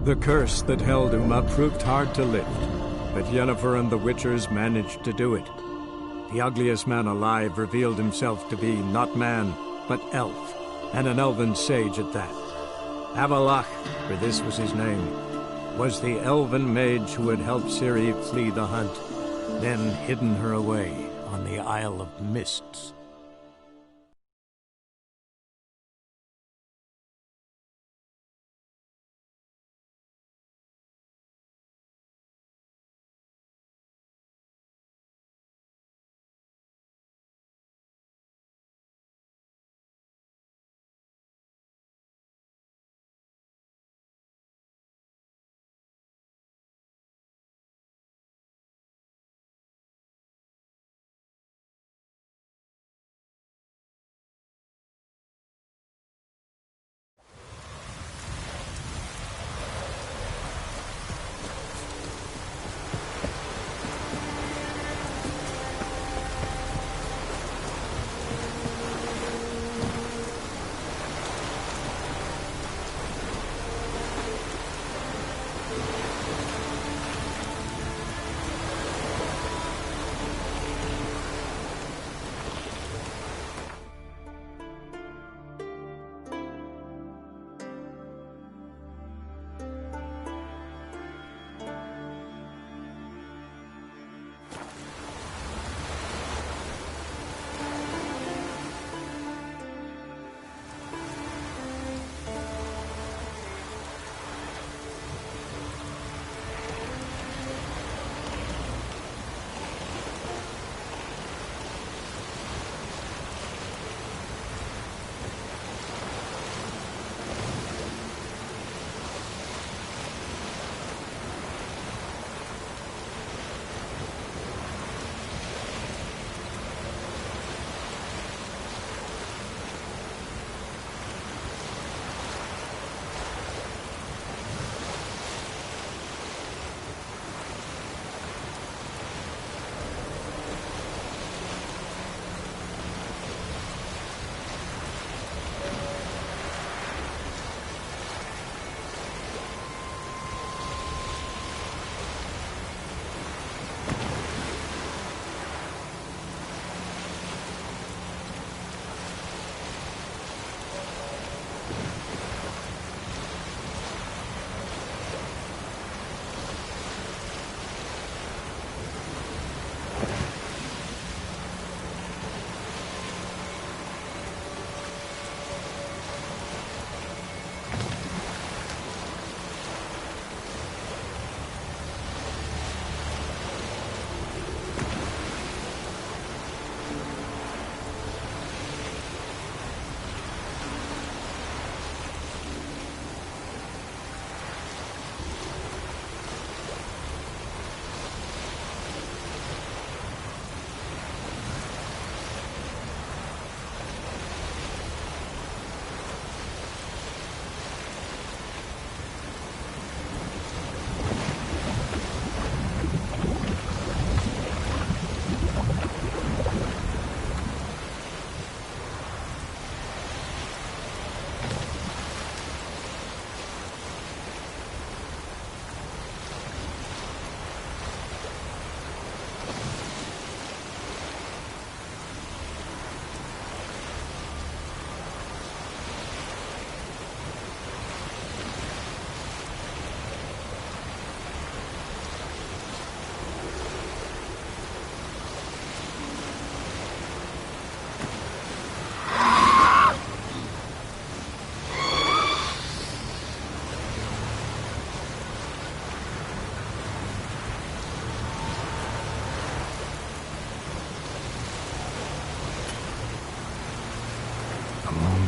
The curse that held Uma proved hard to lift, but Yennefer and the Witchers managed to do it. The ugliest man alive revealed himself to be not man, but elf, and an elven sage at that. Avalach, for this was his name, was the elven mage who had helped Ciri flee the hunt, then hidden her away on the Isle of Mists.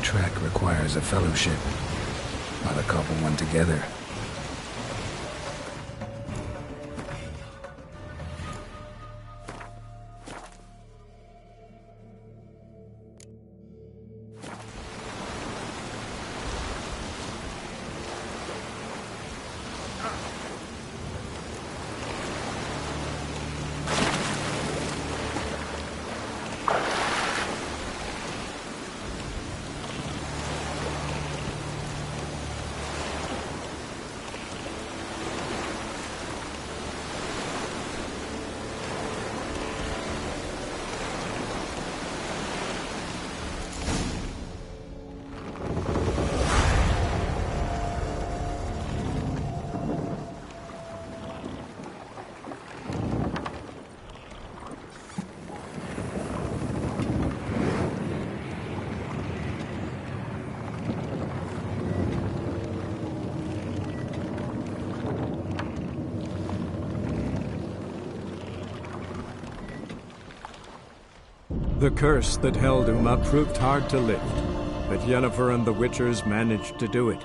Trek requires a fellowship, not a couple one together. The curse that held Uma proved hard to lift, but Yennefer and the Witchers managed to do it.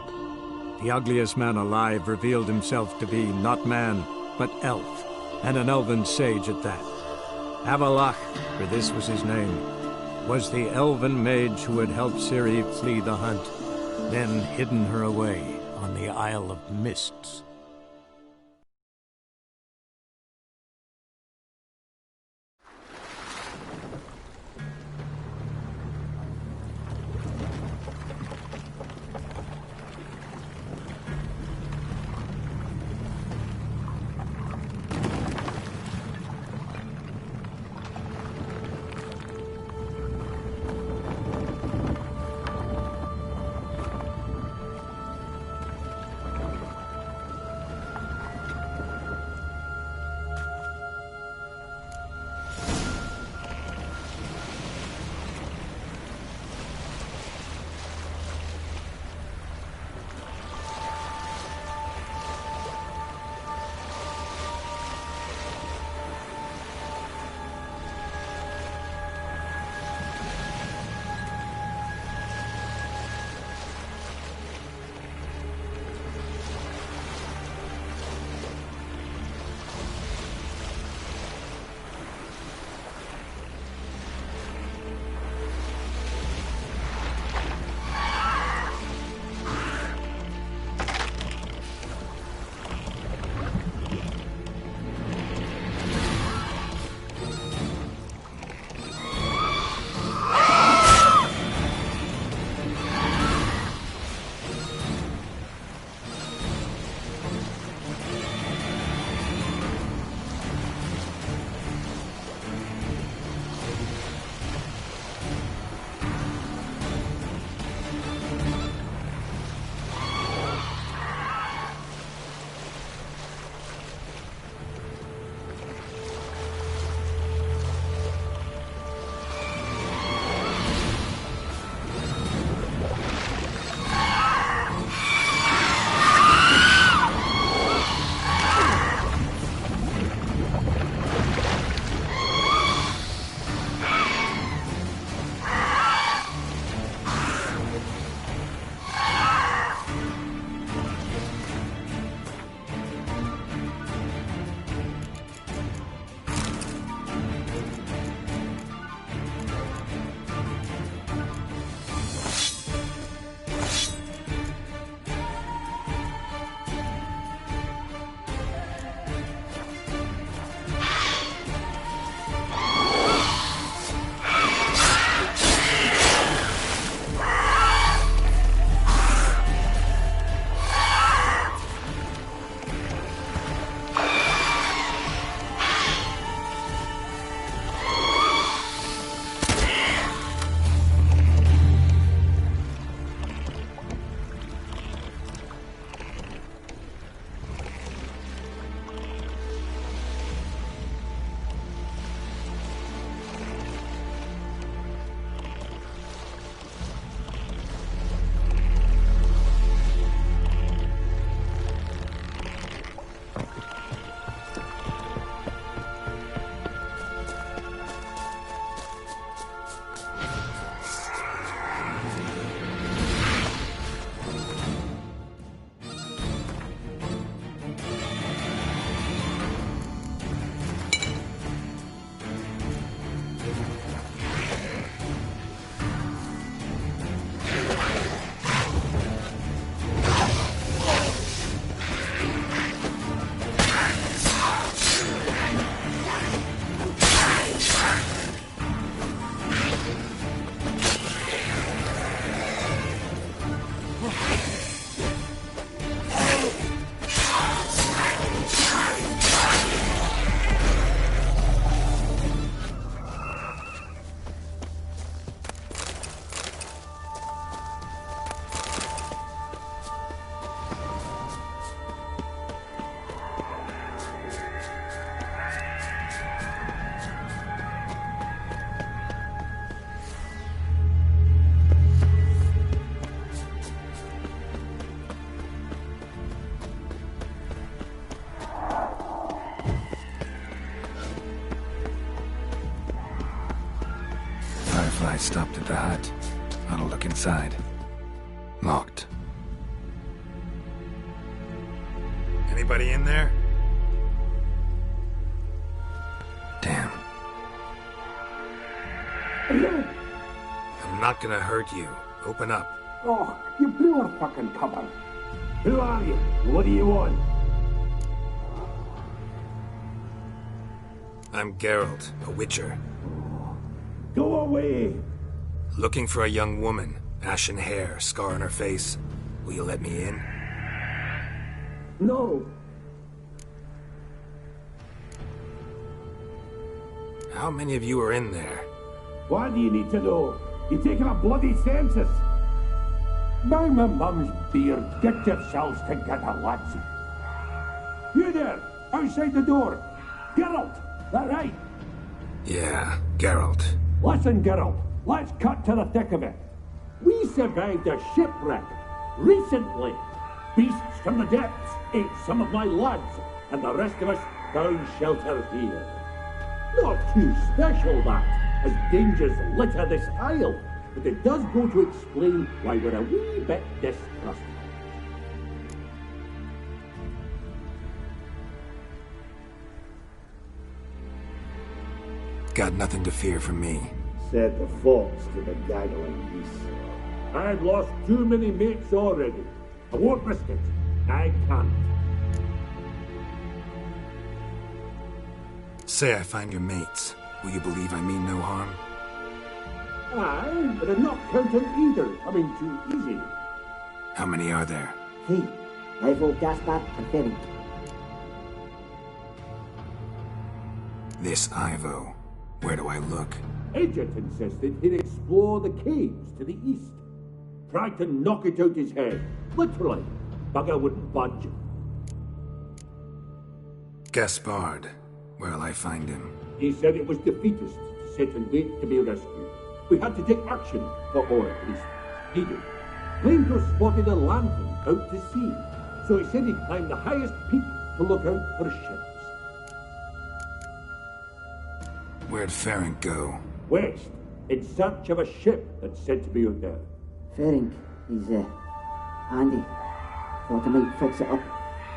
The ugliest man alive revealed himself to be not man, but elf, and an elven sage at that. Avalach, for this was his name, was the elven mage who had helped Ciri flee the hunt, then hidden her away on the Isle of Mists. stopped at the hut. I'll look inside. Locked. Anybody in there? Damn. I'm not gonna hurt you. Open up. Oh, you blew our fucking cover. Who are you? What do you want? I'm Geralt, a witcher. Go away! Looking for a young woman. Ashen hair, scar on her face. Will you let me in? No. How many of you are in there? Why do you need to know? You're taking a bloody census. By my mum's beard, get yourselves together, lads. You there, outside the door. Geralt, that right? Yeah, Geralt. Listen, Geralt, let's cut to the thick of it. We survived a shipwreck recently. Beasts from the depths ate some of my lads, and the rest of us found shelter here. Not too special, that, as dangers litter this isle, but it does go to explain why we're a wee bit distrustful. Got nothing to fear from me. Said the fox to the gaggling geese. I've lost too many mates already. I won't risk it. I can't. Say I find your mates. Will you believe I mean no harm? Aye, but I'm not counting either coming too easy. How many are there? Hey, Ivo, Gaspar, and Ferenc. This Ivo. Where do I look? Agent insisted he'd explore the caves to the east. Tried to knock it out his head. Literally. Bugger wouldn't budge. Gaspard. Where'll I find him? He said it was defeatist, set and wait to be rescued. We had to take action, or at least he did. Claimed to have spotted a lantern out to sea, so he said he'd climb the highest peak to look out for ships. Where'd Ferenc go? West, in search of a ship that's said to be out there. Ferenc, he's handy. Thought I might fix it up.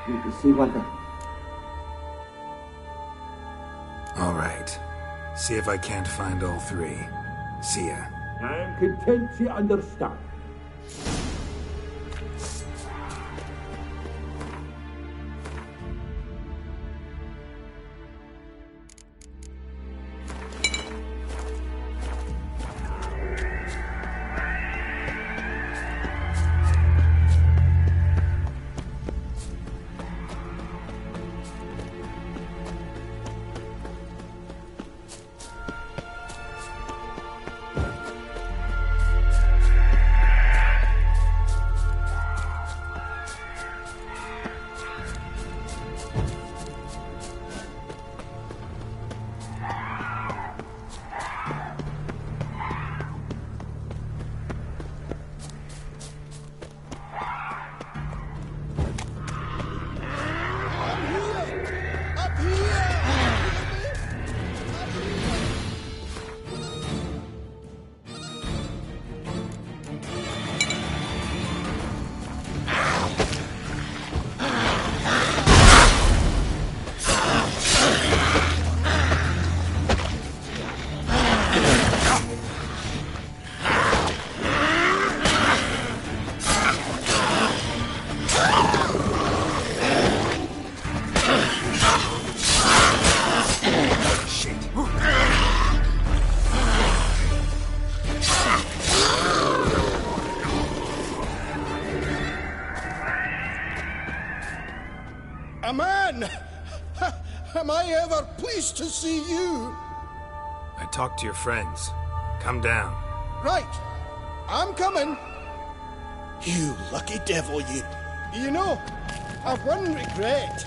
Need to see one thing. All right. See if I can't find all three. See ya. I'm content to understand. A man! Am I ever pleased to see you? I talked to your friends. Come down. Right. I'm coming. You lucky devil, you. You know, I've one regret.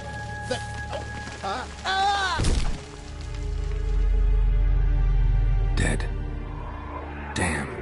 Dead. Damn.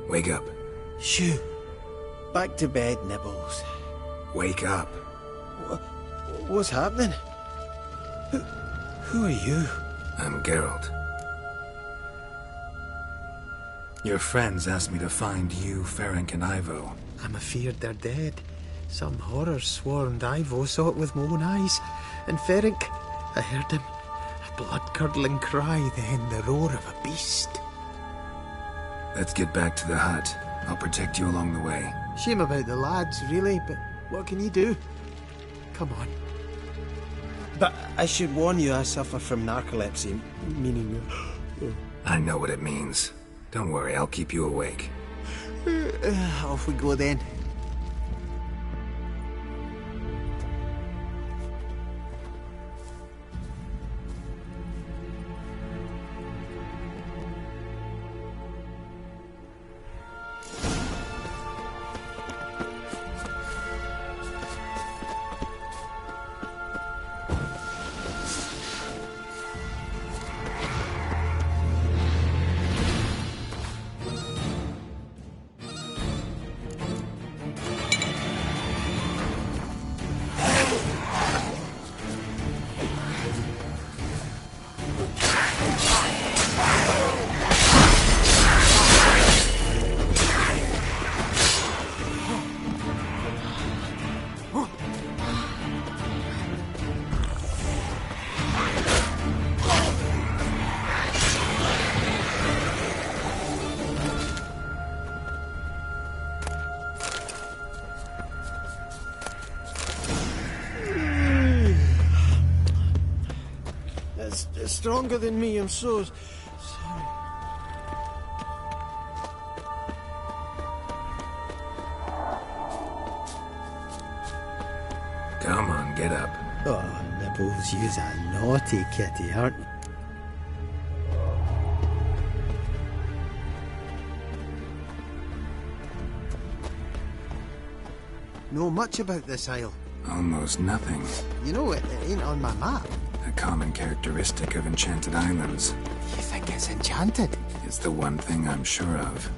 Wake up. Shoo. Back to bed, Nibbles. Wake up. What's happening? Who are you? I'm Geralt. Your friends asked me to find you, Ferenc, and Ivo. I'm afeard they're dead. Some horror swarmed Ivo, saw it with my own eyes. And Ferenc, I heard him. A blood-curdling cry, then the roar of a beast. Let's get back to the hut. I'll protect you along the way. Shame about the lads, really, but what can you do? Come on. But I should warn you, I suffer from narcolepsy, meaning... I know what it means. Don't worry, I'll keep you awake. Off we go then. It's stronger than me, I'm so sorry. Come on, get up. Oh, Nibbles, you's a naughty kitty, aren't you? Know much about this isle? Almost nothing. You know, it ain't on my map. A common characteristic of enchanted islands. You think it's enchanted? It's the one thing I'm sure of.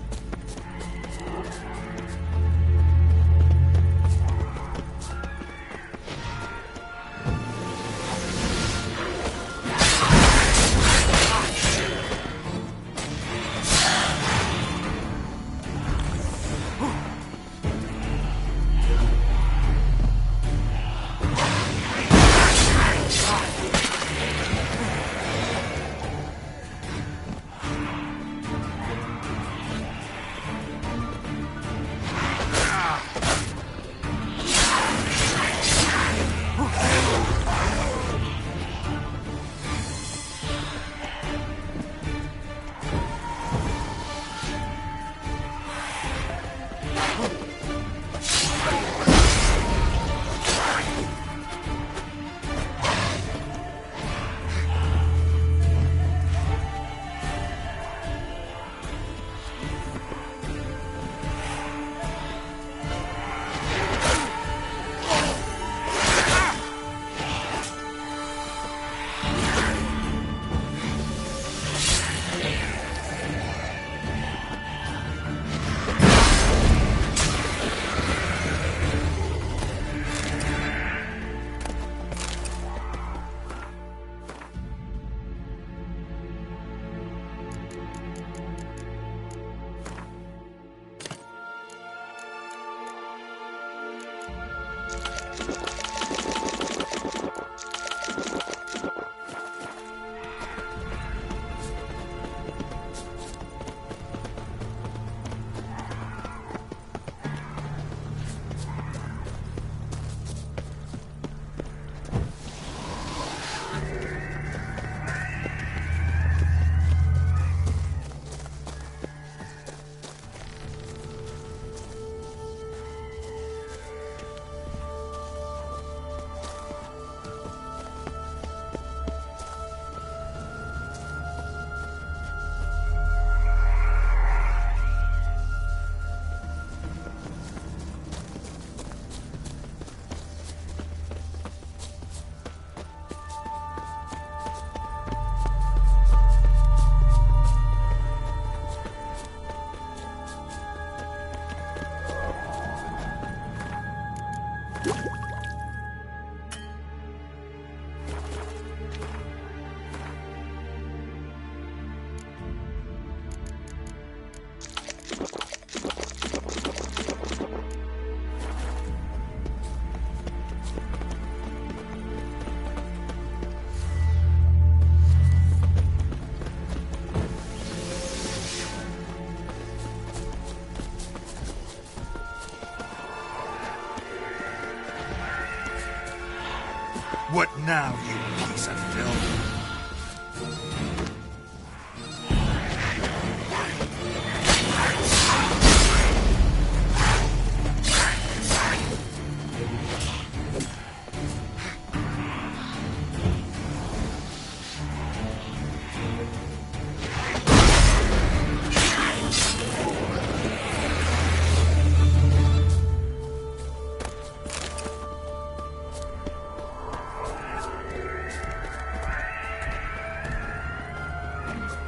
What now, you piece of filth?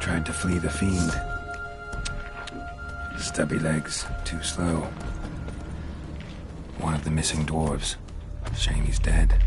Tried to flee the fiend. Stubby legs, too slow. One of the missing dwarves. Shame he's dead.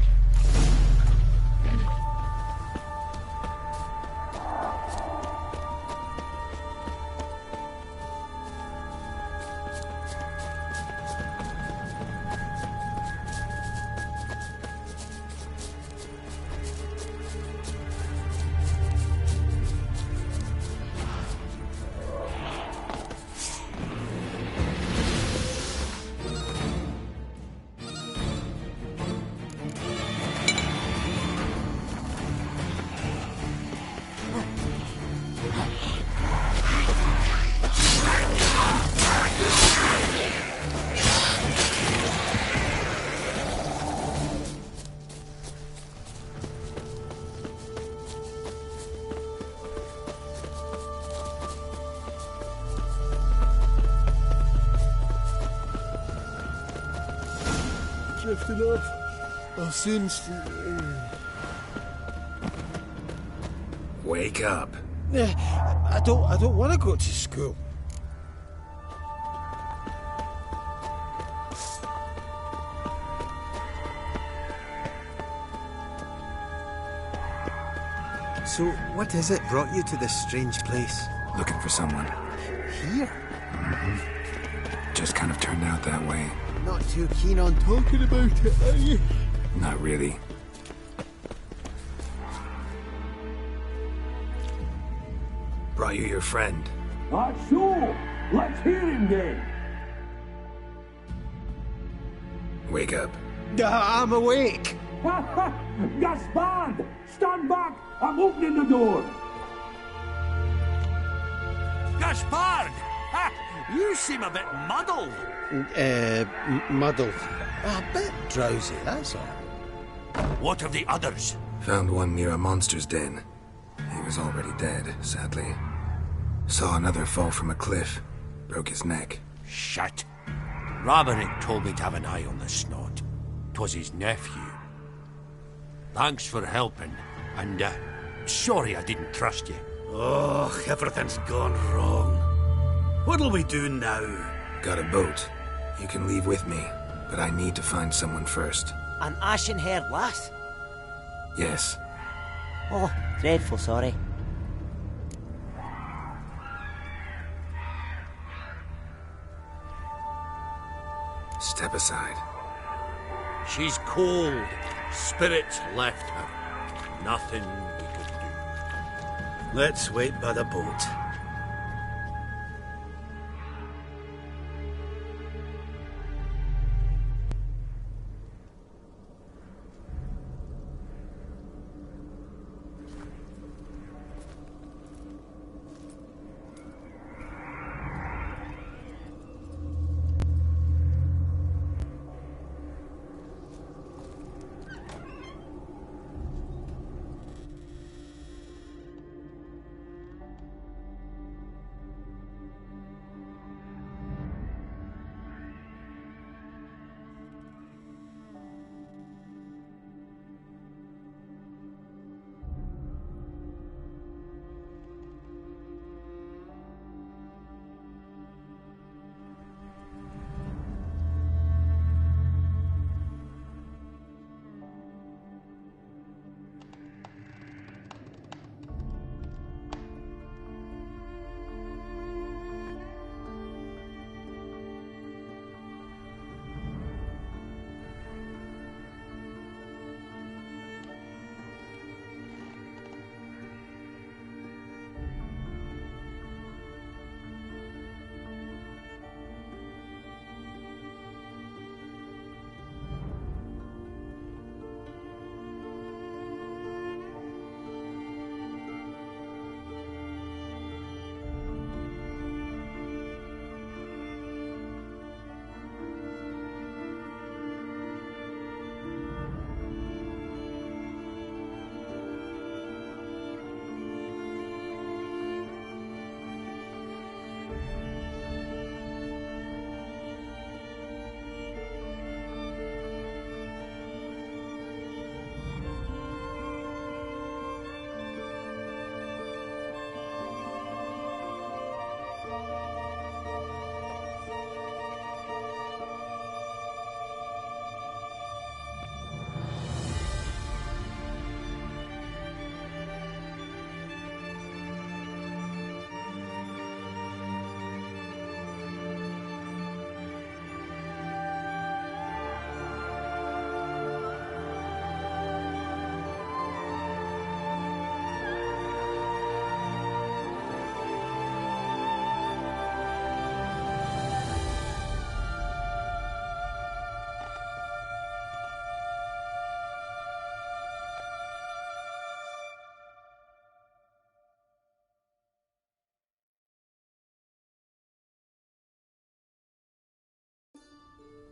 Drifting off. I'll soon Wake up. I don't want to go to school. So, what is it brought you to this strange place? Looking for someone. Here? Just kind of turned out that way. Not too keen on talking about it, are you? Not really. Brought you your friend. So, let's hear him then. Wake up. I'm awake. Gaspard! Stand back! I'm opening the door! Gaspard! Ha! You seem a bit muddled. Muddled. A bit drowsy, that's all. What of the others? Found one near a monster's den. He was already dead, sadly. Saw another fall from a cliff. Broke his neck. Shit. Ramarick told me to have an eye on the snot. 'Twas his nephew. Thanks for helping, and sorry I didn't trust you. Oh, everything's gone wrong. What'll we do now? Got a boat. You can leave with me, but I need to find someone first. An ashen-haired lass? Yes. Oh, dreadful sorry. Step aside. She's cold. Spirits left her. Nothing we could do. Let's wait by the boat.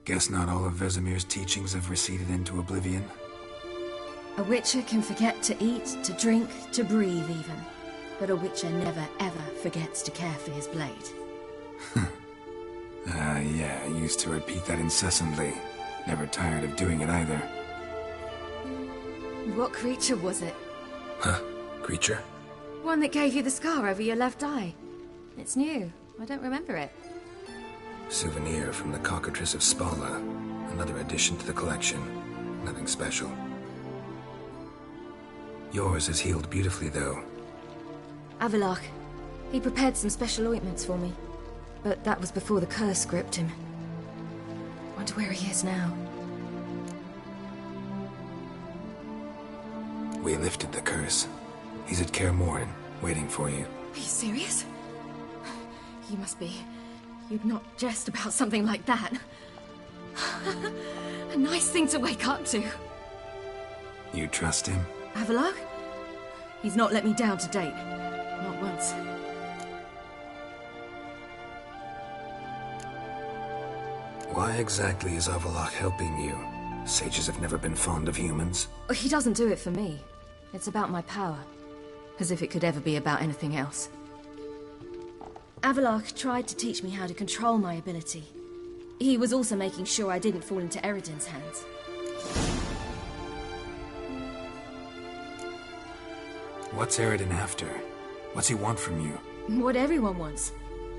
Guess not all of Vesemir's teachings have receded into oblivion. A witcher can forget to eat, to drink, to breathe even. But a witcher never ever forgets to care for his blade. Yeah, I used to repeat that incessantly. Never tired of doing it either. What creature was it? Huh? Creature? One that gave you the scar over your left eye. It's new. I don't remember it. Souvenir from the Cockatrice of Spala. Another addition to the collection. Nothing special. Yours has healed beautifully, though. Avalach. He prepared some special ointments for me. But that was before the curse gripped him. Wonder where he is now. We lifted the curse. He's at Kaer Morhen, waiting for you. Are you serious? You must be. You'd not jest about something like that. A nice thing to wake up to. You trust him? Avalach? He's not let me down to date. Not once. Why exactly is Avalach helping you? Sages have never been fond of humans. He doesn't do it for me. It's about my power. As if it could ever be about anything else. Avalach tried to teach me how to control my ability. He was also making sure I didn't fall into Eredin's hands. What's Eredin after? What's he want from you? What everyone wants.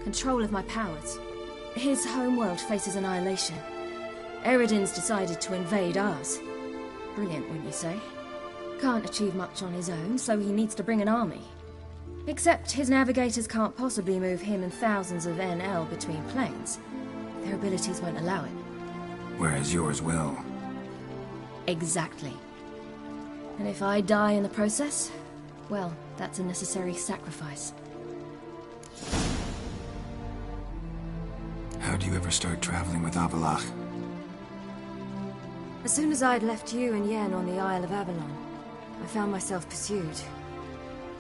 Control of my powers. His homeworld faces annihilation. Eredin's decided to invade ours. Brilliant, wouldn't you say? Can't achieve much on his own, so he needs to bring an army. Except his navigators can't possibly move him and thousands of NL between planes. Their abilities won't allow it. Whereas yours will. Exactly. And if I die in the process, well, that's a necessary sacrifice. How do you ever start traveling with Avalach? As soon as I'd left you and Yen on the Isle of Avalon, I found myself pursued.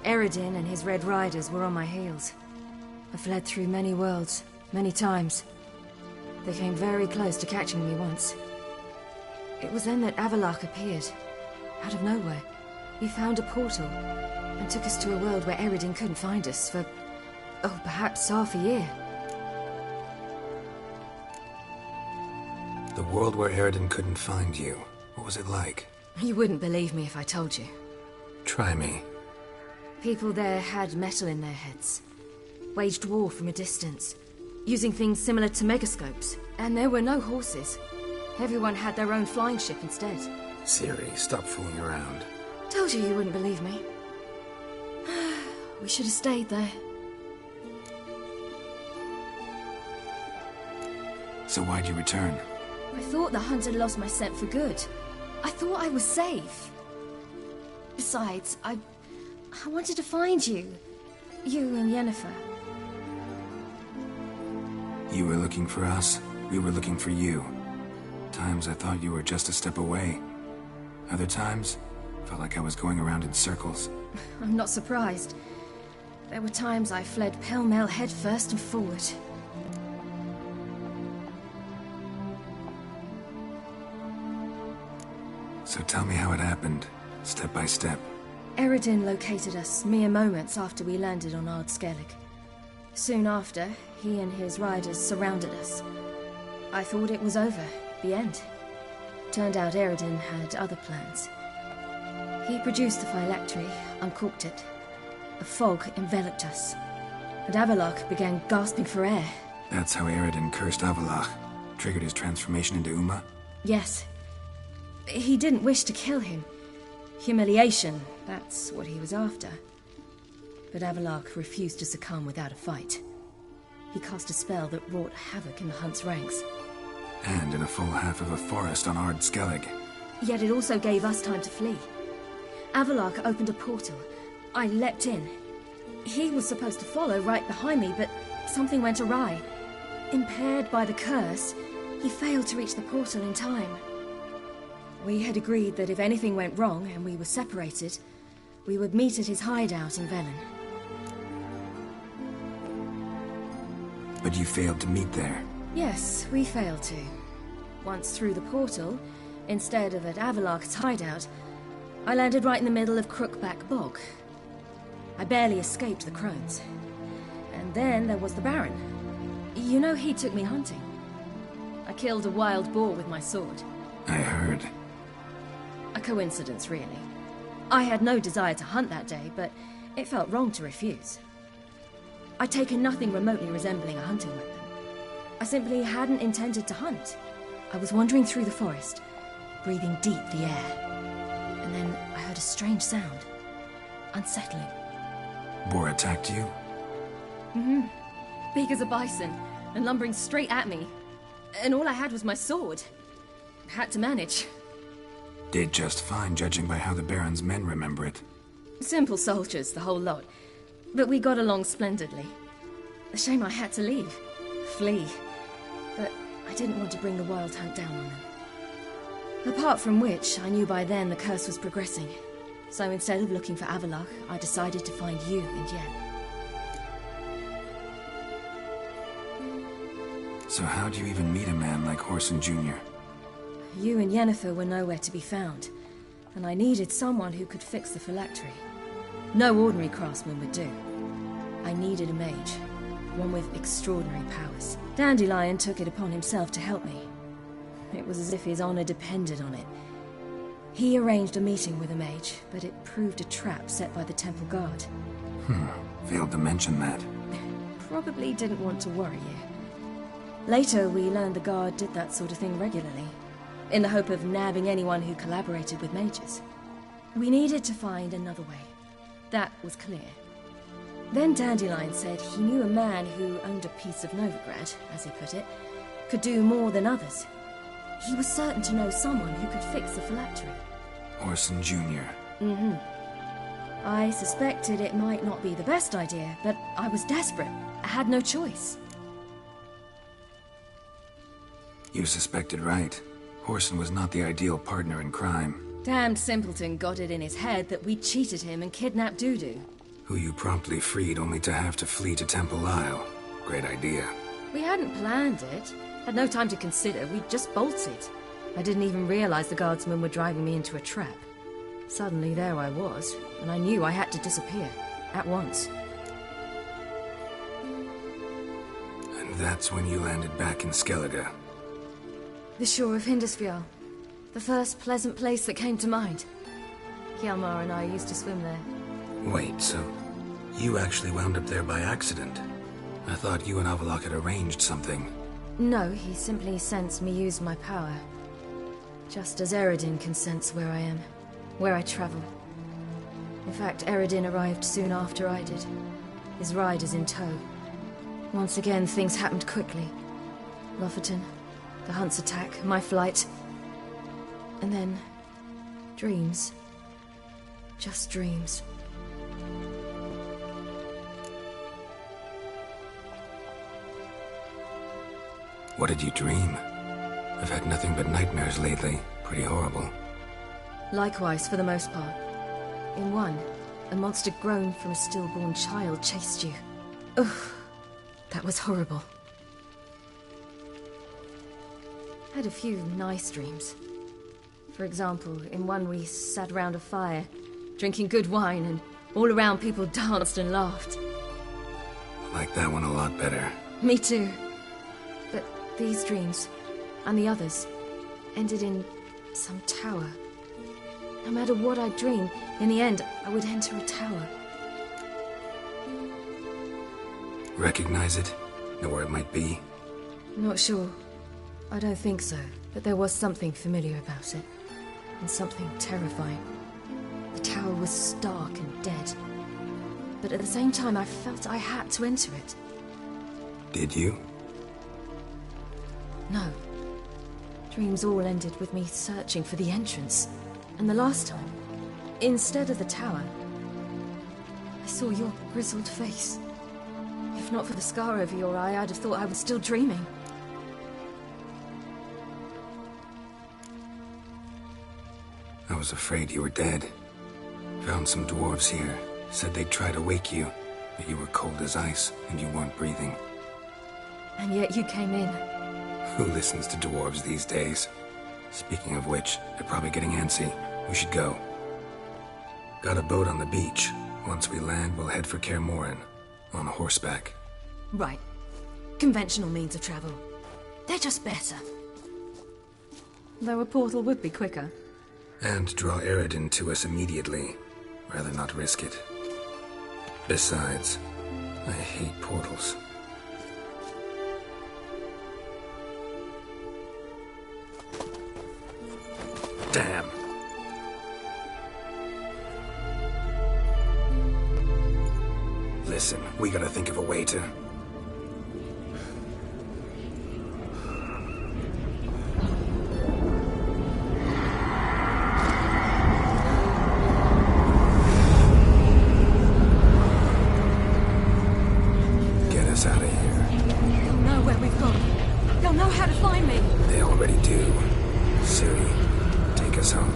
Eredin and his Red Riders were on my heels. I fled through many worlds, many times. They came very close to catching me once. It was then that Avalach appeared, out of nowhere. He found a portal, and took us to a world where Eredin couldn't find us for, oh, perhaps half a year. The world where Eredin couldn't find you. What was it like? You wouldn't believe me if I told you. Try me. People there had metal in their heads. Waged war from a distance, using things similar to megascopes. And there were no horses. Everyone had their own flying ship instead. Siri, stop fooling around. Told you you wouldn't believe me. We should have stayed there. So why'd you return? I thought the hunt had lost my scent for good. I thought I was safe. Besides, I wanted to find you. You and Yennefer. You were looking for us. We were looking for you. Times I thought you were just a step away. Other times, felt like I was going around in circles. I'm not surprised. There were times I fled pell-mell head first and forward. So tell me how it happened, step by step. Eredin located us mere moments after we landed on Ard Skellig. Soon after, he and his riders surrounded us. I thought it was over, the end. Turned out Eredin had other plans. He produced the phylactery, uncorked it. A fog enveloped us, and Avalach began gasping for air. That's how Eredin cursed Avalach, triggered his transformation into Uma? Yes. He didn't wish to kill him. Humiliation, that's what he was after. But Avalach refused to succumb without a fight. He cast a spell that wrought havoc in the hunt's ranks. And in a full half of a forest on Ard Skellig. Yet it also gave us time to flee. Avalach opened a portal. I leapt in. He was supposed to follow right behind me, but something went awry. Impaired by the curse, he failed to reach the portal in time. We had agreed that if anything went wrong and we were separated, we would meet at his hideout in Velen. But you failed to meet there. Yes, we failed to. once through the portal, instead of at Avalok's hideout, I landed right in the middle of Crookback Bog. I barely escaped the crones. And then there was the Baron. You know, he took me hunting. I killed a wild boar with my sword. I heard. A coincidence, really. I had no desire to hunt that day, but it felt wrong to refuse. I'd taken nothing remotely resembling a hunting weapon. I simply hadn't intended to hunt. I was wandering through the forest, breathing deep the air. And then I heard a strange sound. Unsettling. Boar attacked you? Mm-hmm. Big as a bison, and lumbering straight at me. And all I had was my sword. Had to manage. Did just fine, judging by how the Baron's men remember it. Simple soldiers, the whole lot. But we got along splendidly. A shame I had to leave. Flee. But I didn't want to bring the wild hunt down on them. Apart from which, I knew by then the curse was progressing. So instead of looking for Avalok, I decided to find you and Yen. So how'd you even meet a man like Horson Jr.? You and Yennefer were nowhere to be found, and I needed someone who could fix the phylactery. No ordinary craftsman would do. I needed a mage, one with extraordinary powers. Dandelion took it upon himself to help me. It was as if his honor depended on it. He arranged a meeting with a mage, but it proved a trap set by the temple guard. Failed to mention that. Probably didn't want to worry you. Later, we learned the guard did that sort of thing regularly, in the hope of nabbing anyone who collaborated with mages. We needed to find another way. That was clear. Then Dandelion said he knew a man who owned a piece of Novigrad, as he put it, could do more than others. He was certain to know someone who could fix the phylactery. Horson Jr. Mm-hmm. I suspected it might not be the best idea, but I was desperate. I had no choice. You suspected right. Horson was not the ideal partner in crime. Damned simpleton got it in his head that we'd cheated him and kidnapped Dudu. Who you promptly freed only to have to flee to Temple Isle. Great idea. We hadn't planned it. Had no time to consider. We just bolted. I didn't even realize the guardsmen were driving me into a trap. Suddenly there I was, and I knew I had to disappear. At once. And that's when you landed back in Skellige. The shore of Hindisfjall. The first pleasant place that came to mind. Hjalmar and I used to swim there. Wait, so you actually wound up there by accident? I thought you and Avalok had arranged something. No, he simply sensed me use my power. Just as Eredin can sense where I am, where I travel. In fact, Eredin arrived soon after I did. His riders in tow. Once again, things happened quickly. Lofoten, the hunt's attack, my flight. And then, dreams. Just dreams. What did you dream? I've had nothing but nightmares lately. Pretty horrible. Likewise, for the most part. In one, a monster grown from a stillborn child chased you. Ugh, that was horrible. Had a few nice dreams. For example, in one we sat around a fire, drinking good wine, and all around people danced and laughed. I like that one a lot better. Me too. But these dreams, and the others, ended in some tower. No matter what I dreamed, in the end, I would enter a tower. Recognize it? Know where it might be? Not sure. I don't think so, but there was something familiar about it. And something terrifying. The tower was stark and dead. But at the same time, I felt I had to enter it. Did you? No. Dreams all ended with me searching for the entrance. And the last time, instead of the tower, I saw your grizzled face. If not for the scar over your eye, I'd have thought I was still dreaming. I was afraid you were dead. Found some dwarves here. Said they'd try to wake you, but you were cold as ice, and you weren't breathing. And yet you came in. Who listens to dwarves these days? Speaking of which, they're probably getting antsy. We should go. Got a boat on the beach. Once we land, we'll head for Kaer Morhen. On horseback. Right. Conventional means of travel. They're just better. Though a portal would be quicker. And draw Eredin to us immediately. Rather not risk it. Besides, I hate portals. Damn. Listen, we gotta think of a way to... get us out of here. They'll know where we've gone. They'll know how to find me. They already do. Ciri, take us home.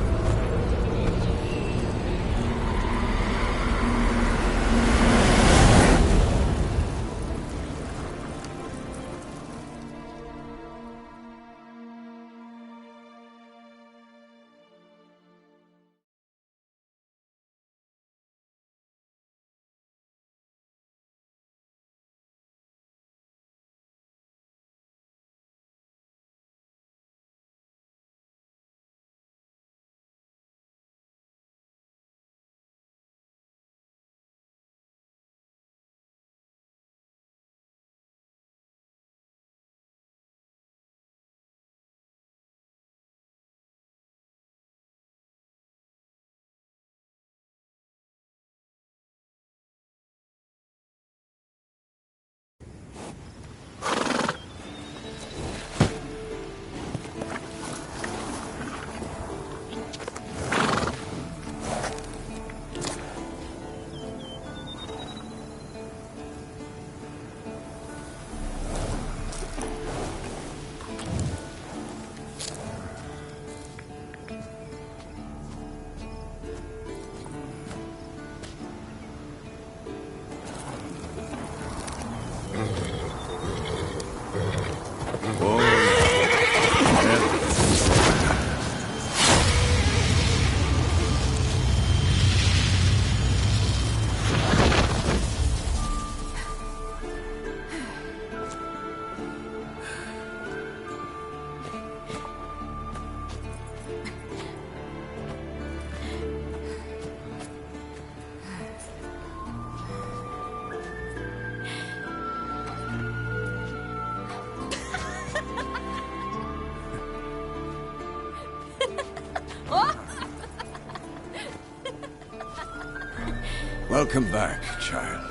Welcome back, child.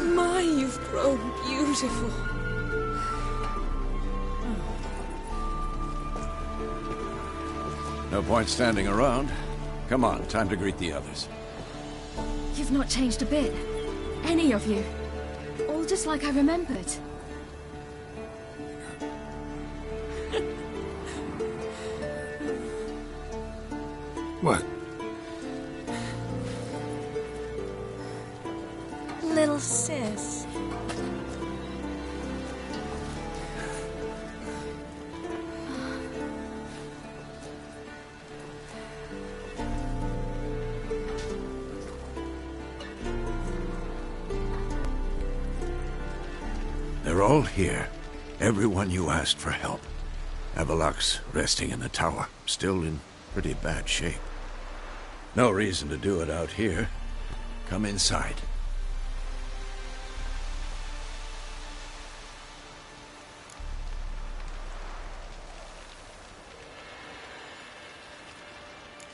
My, you've grown beautiful. No point standing around. Come on, time to greet the others. You've not changed a bit. Any of you. All just like I remembered. What? Little sis. They're all here. Everyone you asked for help. Avalok's resting in the tower, still in pretty bad shape. No reason to do it out here. Come inside.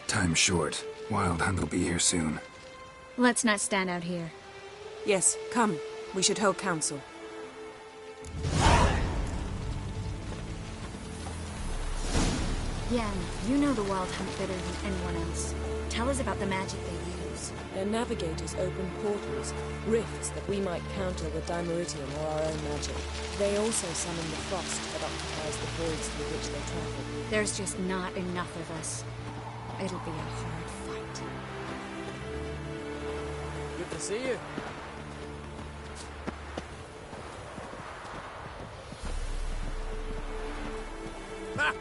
Time's short. Wild Hunt will be here soon. Let's not stand out here. Yes, come. We should hold council. Yen, you know the Wild Hunt better than anyone else. Tell us about the magic they use. Their navigators open portals, rifts that we might counter with Dimeritium or our own magic. They also summon the frost that occupies the voids through which they travel. There's just not enough of us. It'll be a hard fight. Good to see you. Ha!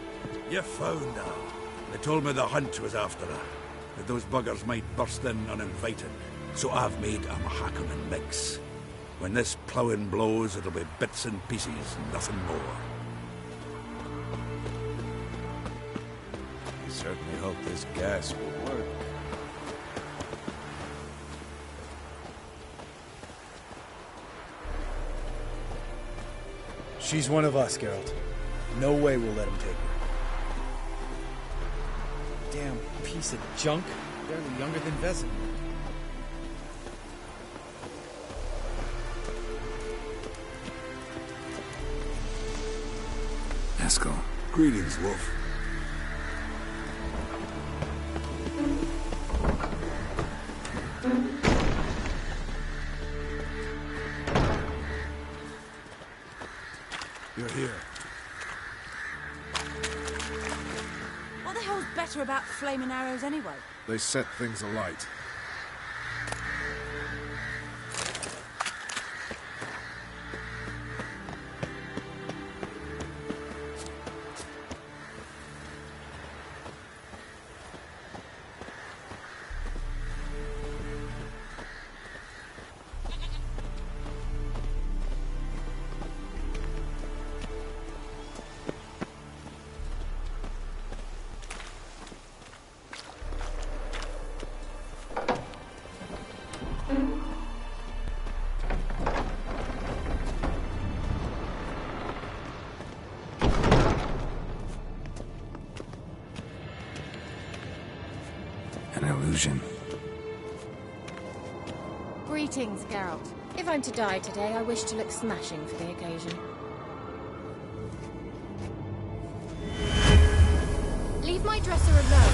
You found her. They told me the hunt was after her, that those buggers might burst in uninvited. So I've made a Mahakaman mix. When this ploughing blows, it'll be bits and pieces, nothing more. I certainly hope this gas will work. She's one of us, Geralt. No way we'll let him take her. Damn piece of junk. Barely younger than Vezin. Eskel. Greetings, Wolf. You're here. What the hell's better about flaming arrows anyway? They set things alight. An illusion. Greetings, Geralt. If I'm to die today, I wish to look smashing for the occasion. Leave my dresser alone.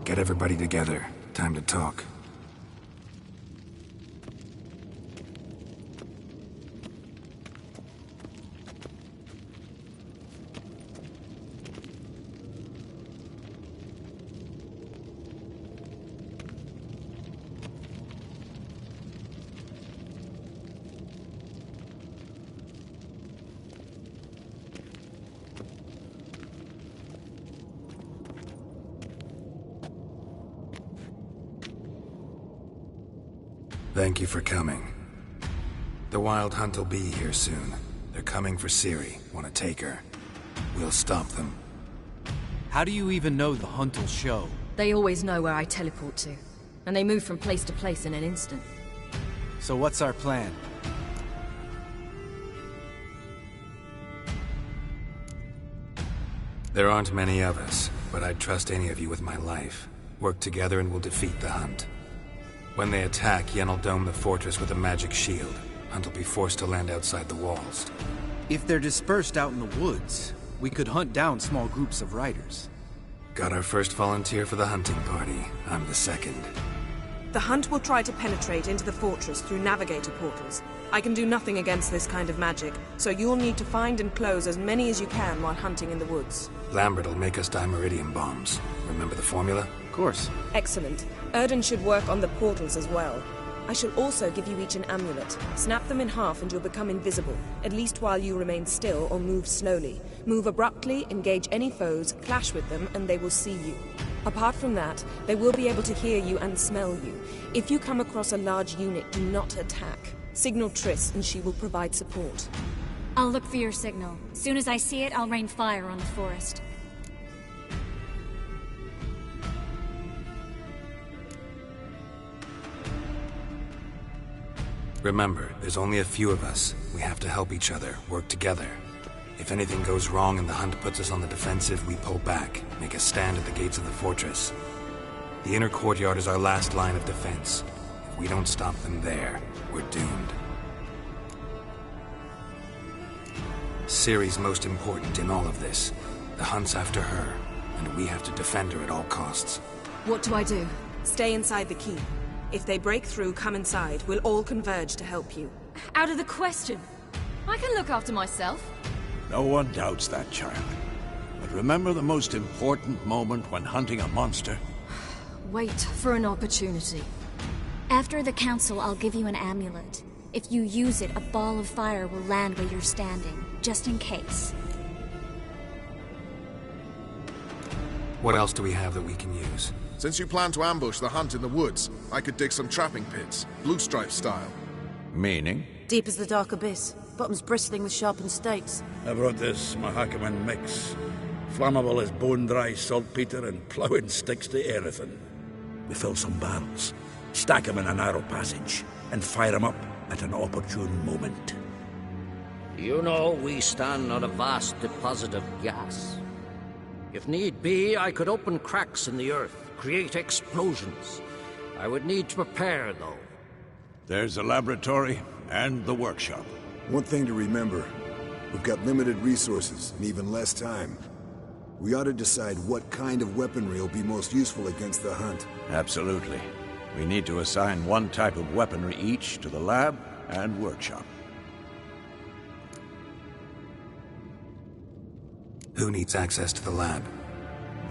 Get everybody together. Time to talk. Thank you for coming. The Wild Hunt will be here soon. They're coming for Ciri. Want to take her. We'll stop them. How do you even know the Hunt will show? They always know where I teleport to. And they move from place to place in an instant. So what's our plan? There aren't many of us, but I'd trust any of you with my life. Work together and we'll defeat the Hunt. When they attack, Yen will dome the fortress with a magic shield. Hunt will be forced to land outside the walls. If they're dispersed out in the woods, we could hunt down small groups of riders. Got our first volunteer for the hunting party. I'm the second. The Hunt will try to penetrate into the fortress through navigator portals. I can do nothing against this kind of magic, so you'll need to find and close as many as you can while hunting in the woods. Lambert will make us dimeridium bombs. Remember the formula? Of course. Excellent. Erden should work on the portals as well. I shall also give you each an amulet. Snap them in half and you'll become invisible, at least while you remain still or move slowly. Move abruptly, engage any foes, clash with them, and they will see you. Apart from that, they will be able to hear you and smell you. If you come across a large unit, do not attack. Signal Triss and she will provide support. I'll look for your signal. Soon as I see it, I'll rain fire on the forest. Remember, there's only a few of us. We have to help each other, work together. If anything goes wrong and the hunt puts us on the defensive, we pull back, make a stand at the gates of the fortress. The inner courtyard is our last line of defense. If we don't stop them there, we're doomed. Ciri's most important in all of this. The hunt's after her, and we have to defend her at all costs. What do I do? Stay inside the keep. If they break through, come inside. We'll all converge to help you. Out of the question. I can look after myself. No one doubts that, child. But remember the most important moment when hunting a monster? Wait for an opportunity. After the council, I'll give you an amulet. If you use it, a ball of fire will land where you're standing, just in case. What else do we have that we can use? Since you plan to ambush the hunt in the woods, I could dig some trapping pits, blue stripe style. Meaning? Deep as the dark abyss, bottoms bristling with sharpened stakes. I brought this Mahakaman mix. Flammable as bone-dry saltpeter and ploughing sticks to anything. We fill some barrels, stack them in a narrow passage, and fire them up at an opportune moment. You know, we stand on a vast deposit of gas. If need be, I could open cracks in the earth, create explosions. I would need to prepare, though. There's the laboratory and the workshop. One thing to remember, we've got limited resources and even less time. We ought to decide what kind of weaponry will be most useful against the hunt. Absolutely. We need to assign one type of weaponry each to the lab and workshop. Who needs access to the lab?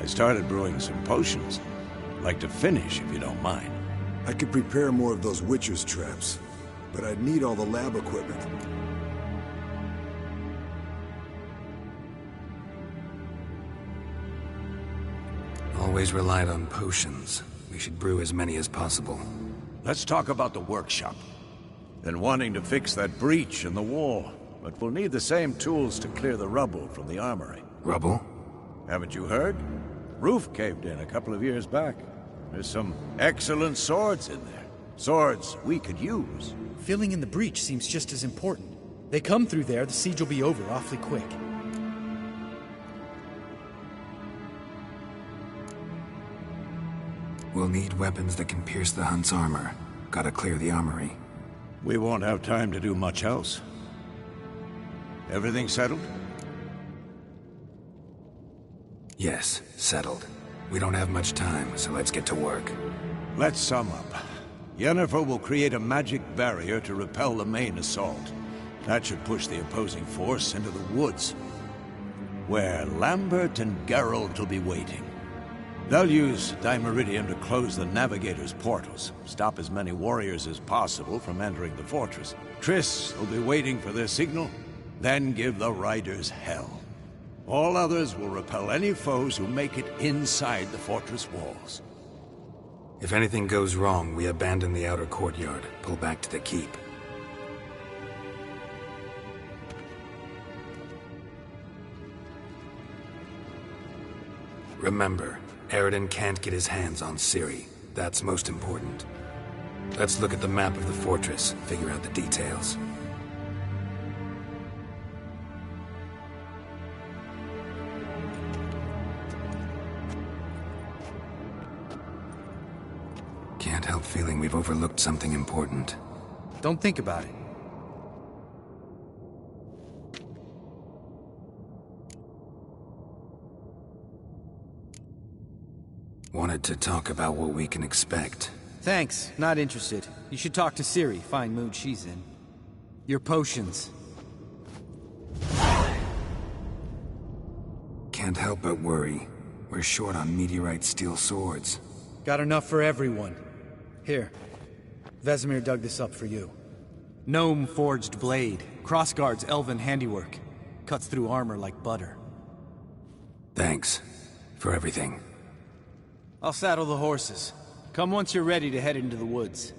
I started brewing some potions. Like to finish, if you don't mind. I could prepare more of those Witcher's traps, but I'd need all the lab equipment. Always relied on potions. We should brew as many as possible. Let's talk about the workshop. Been wanting to fix that breach in the wall, but we'll need the same tools to clear the rubble from the armory. Rubble? Haven't you heard? Roof caved in a couple of years back. There's some excellent swords in there. Swords we could use. Filling in the breach seems just as important. They come through there, the siege will be over awfully quick. We'll need weapons that can pierce the hunt's armor. Gotta clear the armory. We won't have time to do much else. Everything settled? Yes, settled. We don't have much time, so let's get to work. Let's sum up. Yennefer will create a magic barrier to repel the main assault. That should push the opposing force into the woods, where Lambert and Geralt will be waiting. They'll use Dimeridium to close the Navigator's portals, stop as many warriors as possible from entering the fortress. Triss will be waiting for their signal, then give the riders hell. All others will repel any foes who make it inside the fortress walls. If anything goes wrong, we abandon the outer courtyard, pull back to the keep. Remember, Eredin can't get his hands on Ciri. That's most important. Let's look at the map of the fortress, figure out the details. Can't help feeling we've overlooked something important. Don't think about it. Wanted to talk about what we can expect. Thanks, not interested. You should talk to Ciri, fine mood she's in. Your potions. Can't help but worry. We're short on meteorite steel swords. Got enough for everyone. Here. Vesemir dug this up for you. Gnome-forged blade. Crossguard's elven handiwork. Cuts through armor like butter. Thanks. For everything. I'll saddle the horses. Come once you're ready to head into the woods.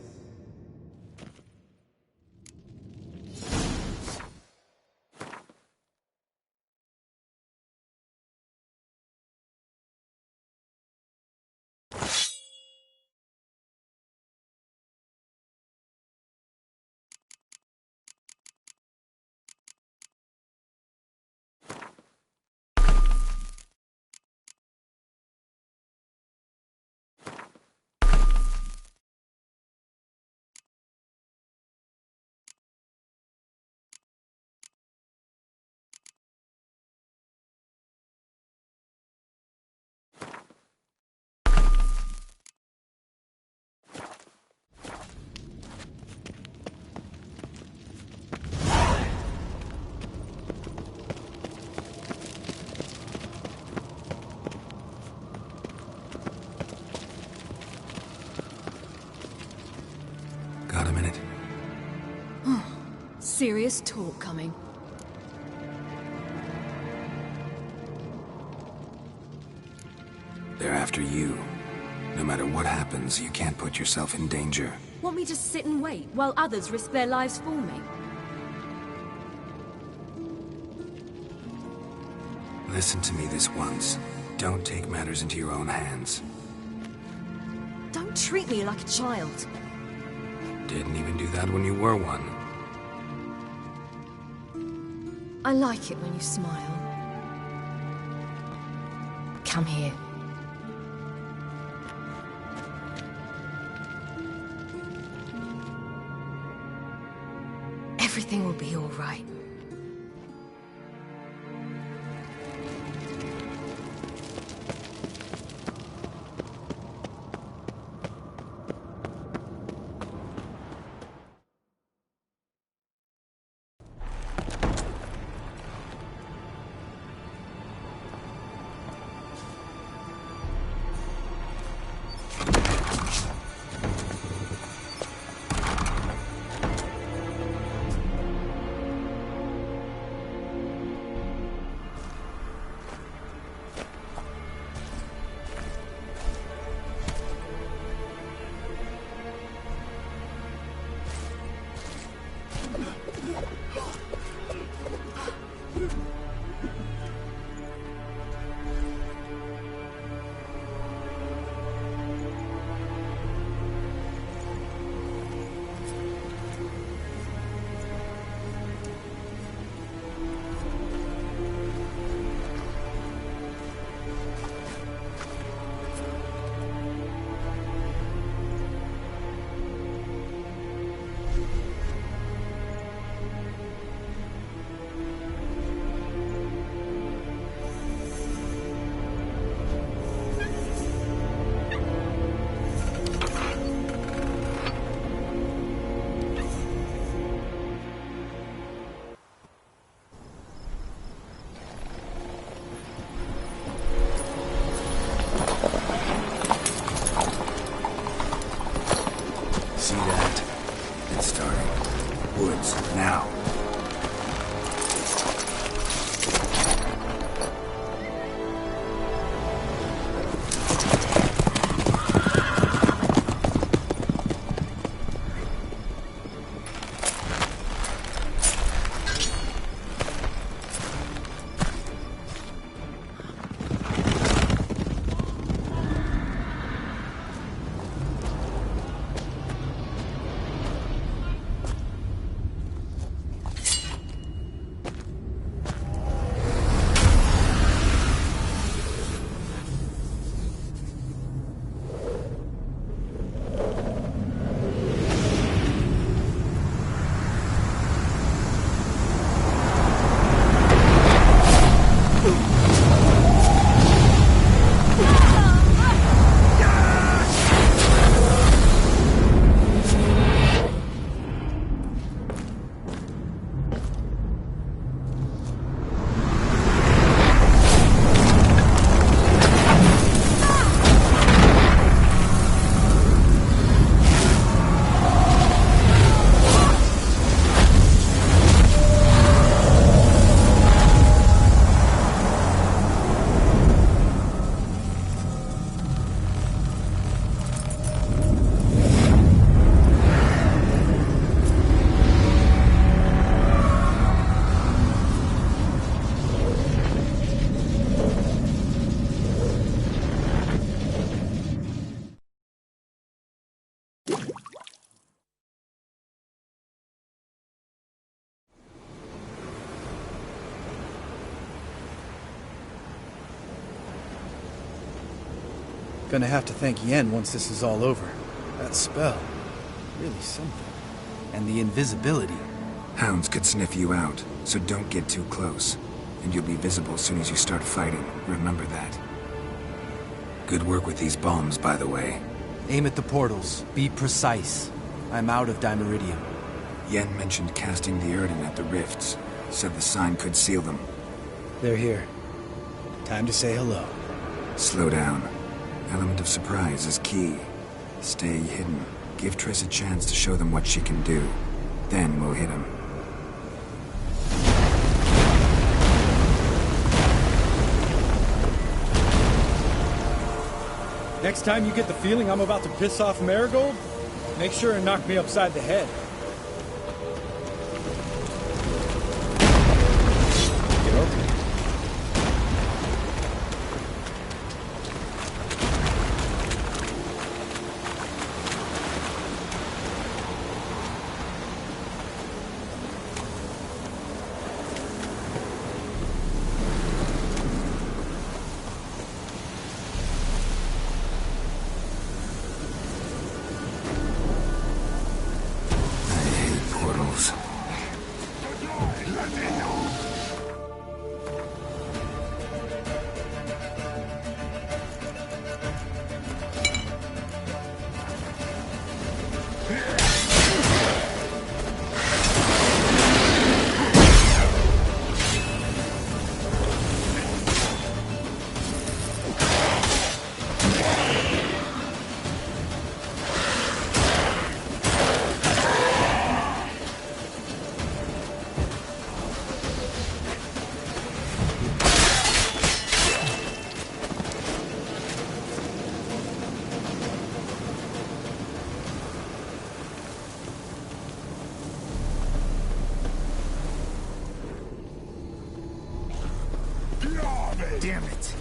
Serious talk coming. They're after you. No matter what happens, you can't put yourself in danger. Want me to sit and wait while others risk their lives for me? Listen to me this once. Don't take matters into your own hands. Don't treat me like a child. Didn't even do that when you were one. I like it when you smile. Come here. Everything will be all right. See that? It's starting. Woods, now. Gonna have to thank Yen once this is all over. That spell, really something. And the invisibility. Hounds could sniff you out, so don't get too close. And you'll be visible as soon as you start fighting. Remember that. Good work with these bombs, by the way. Aim at the portals. Be precise. I'm out of Dimeridium. Yen mentioned casting the Erden at the rifts. Said the sign could seal them. They're here. Time to say hello. Slow down. Element of surprise is key. Stay hidden. Give Triss a chance to show them what she can do. Then we'll hit him. Next time you get the feeling I'm about to piss off Marigold, make sure and knock me upside the head. Damn it.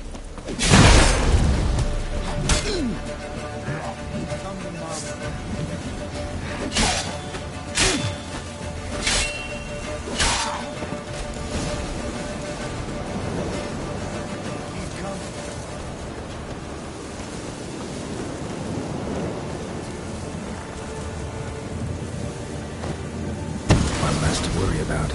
One less to worry about.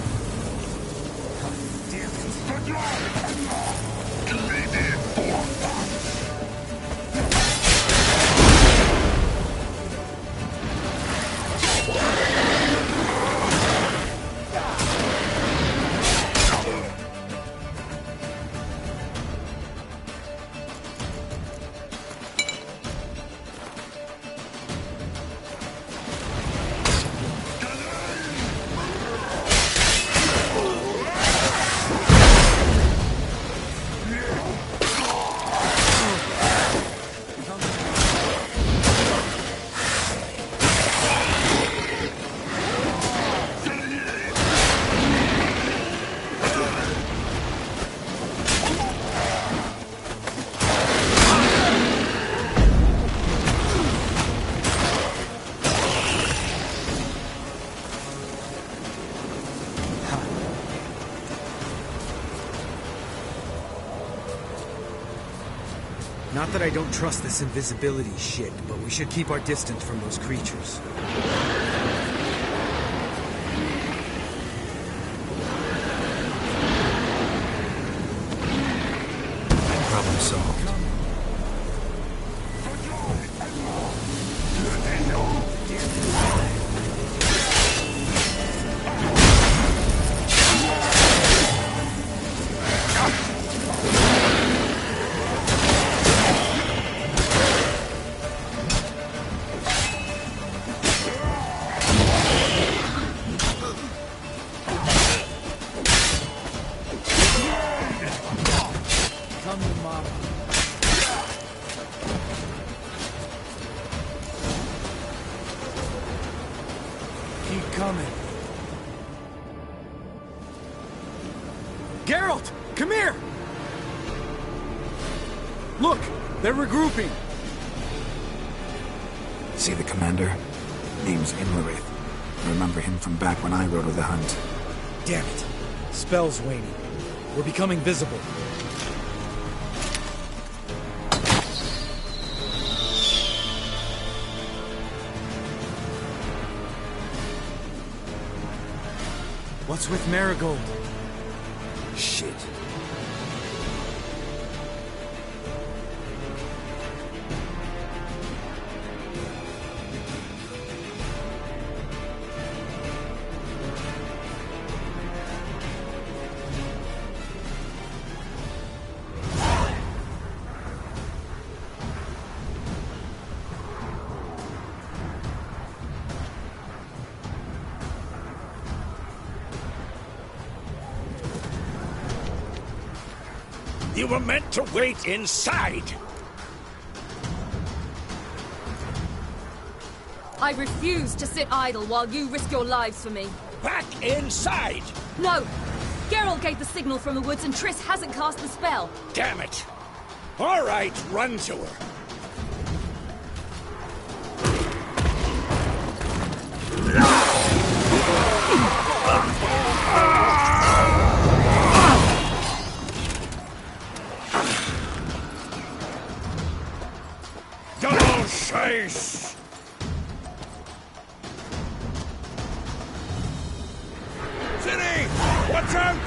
Not that I don't trust this invisibility shit, but we should keep our distance from those creatures. Problem solved. Geralt, come here! Look, they're regrouping. See the commander? Name's Imlerith. I remember him from back when I rode with the hunt. Damn it. Spell's waning. We're becoming visible. What's with Marigold? Shit. You were meant to wait inside. I refuse to sit idle while you risk your lives for me. Back inside! No! Geralt gave the signal from the woods and Triss hasn't cast the spell. Damn it! All right, run to her. Double chase! City! Watch out!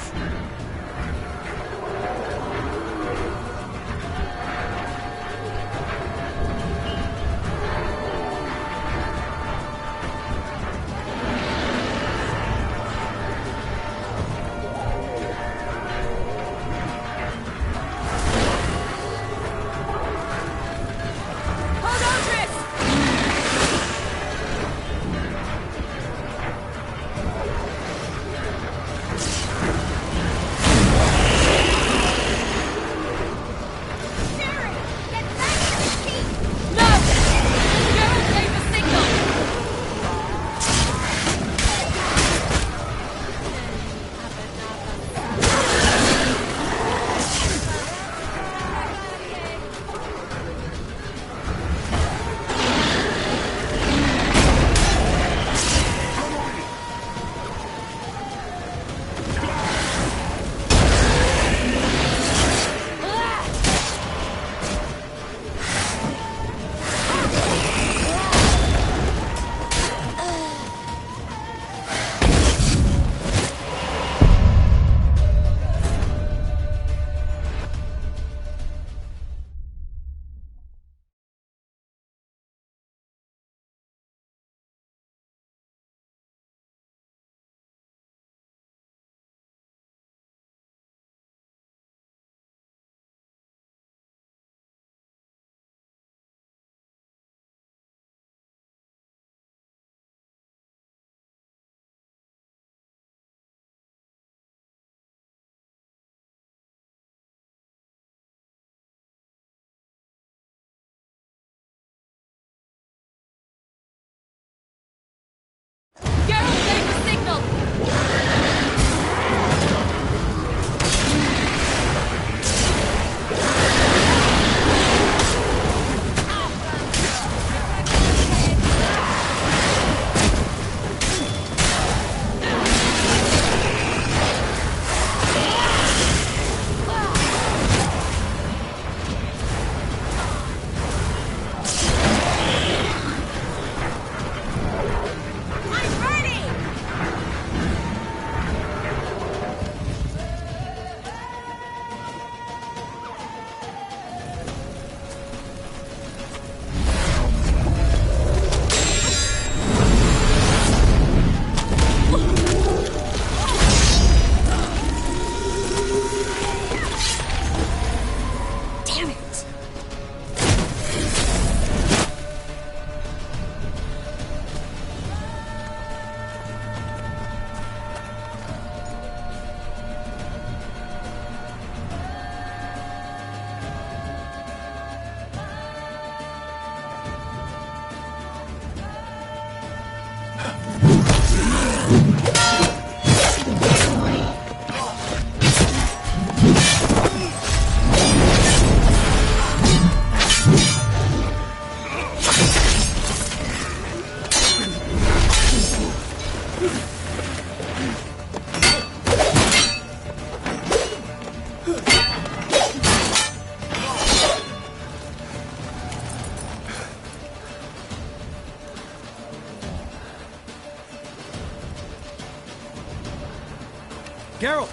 Geralt!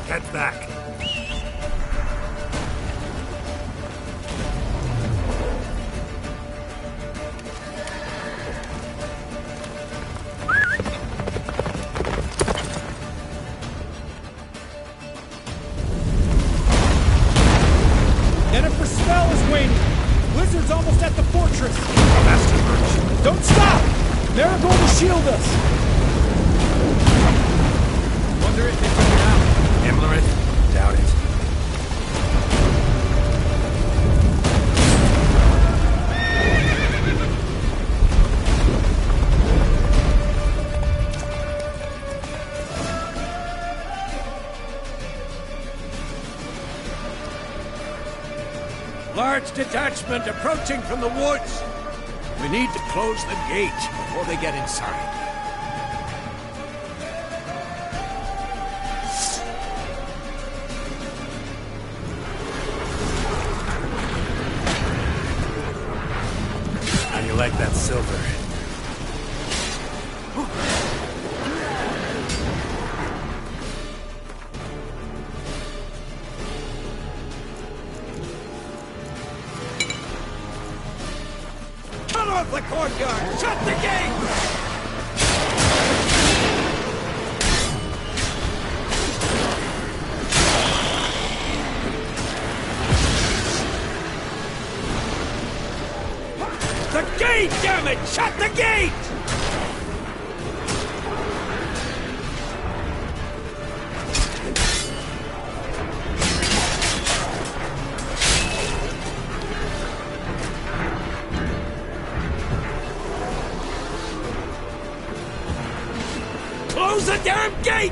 Get back! Jennifer's spell is waiting! Blizzard's almost at the fortress! Master Birch! Don't stop! They're going to shield us! Wonder if they figured out. Himmler, doubt it. Large detachment approaching from the woods. We need to close the gate before they get inside. How do you like that silver? Cut off the courtyard! Shut the gate! The gate, damn it! Shut the gate! Close the damn gate!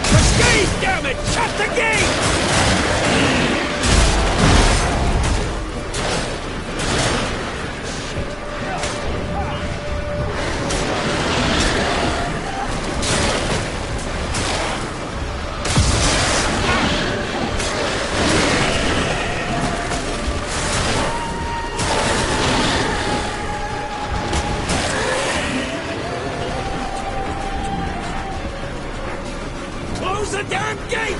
The gate, damn it! Shut the gate! Close the damn gate!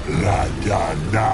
La da da.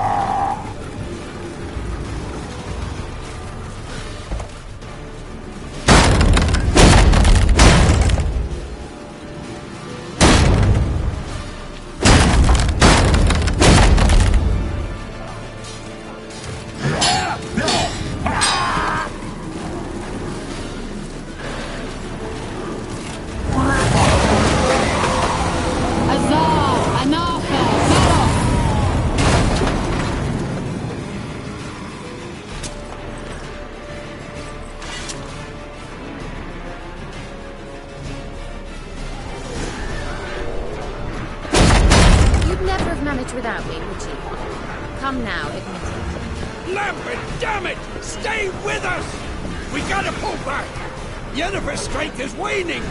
You'd never have managed without me, would you? Come now, admit it. Lambert, damn it! Stay with us! We gotta pull back! Yennefer's strength is waning!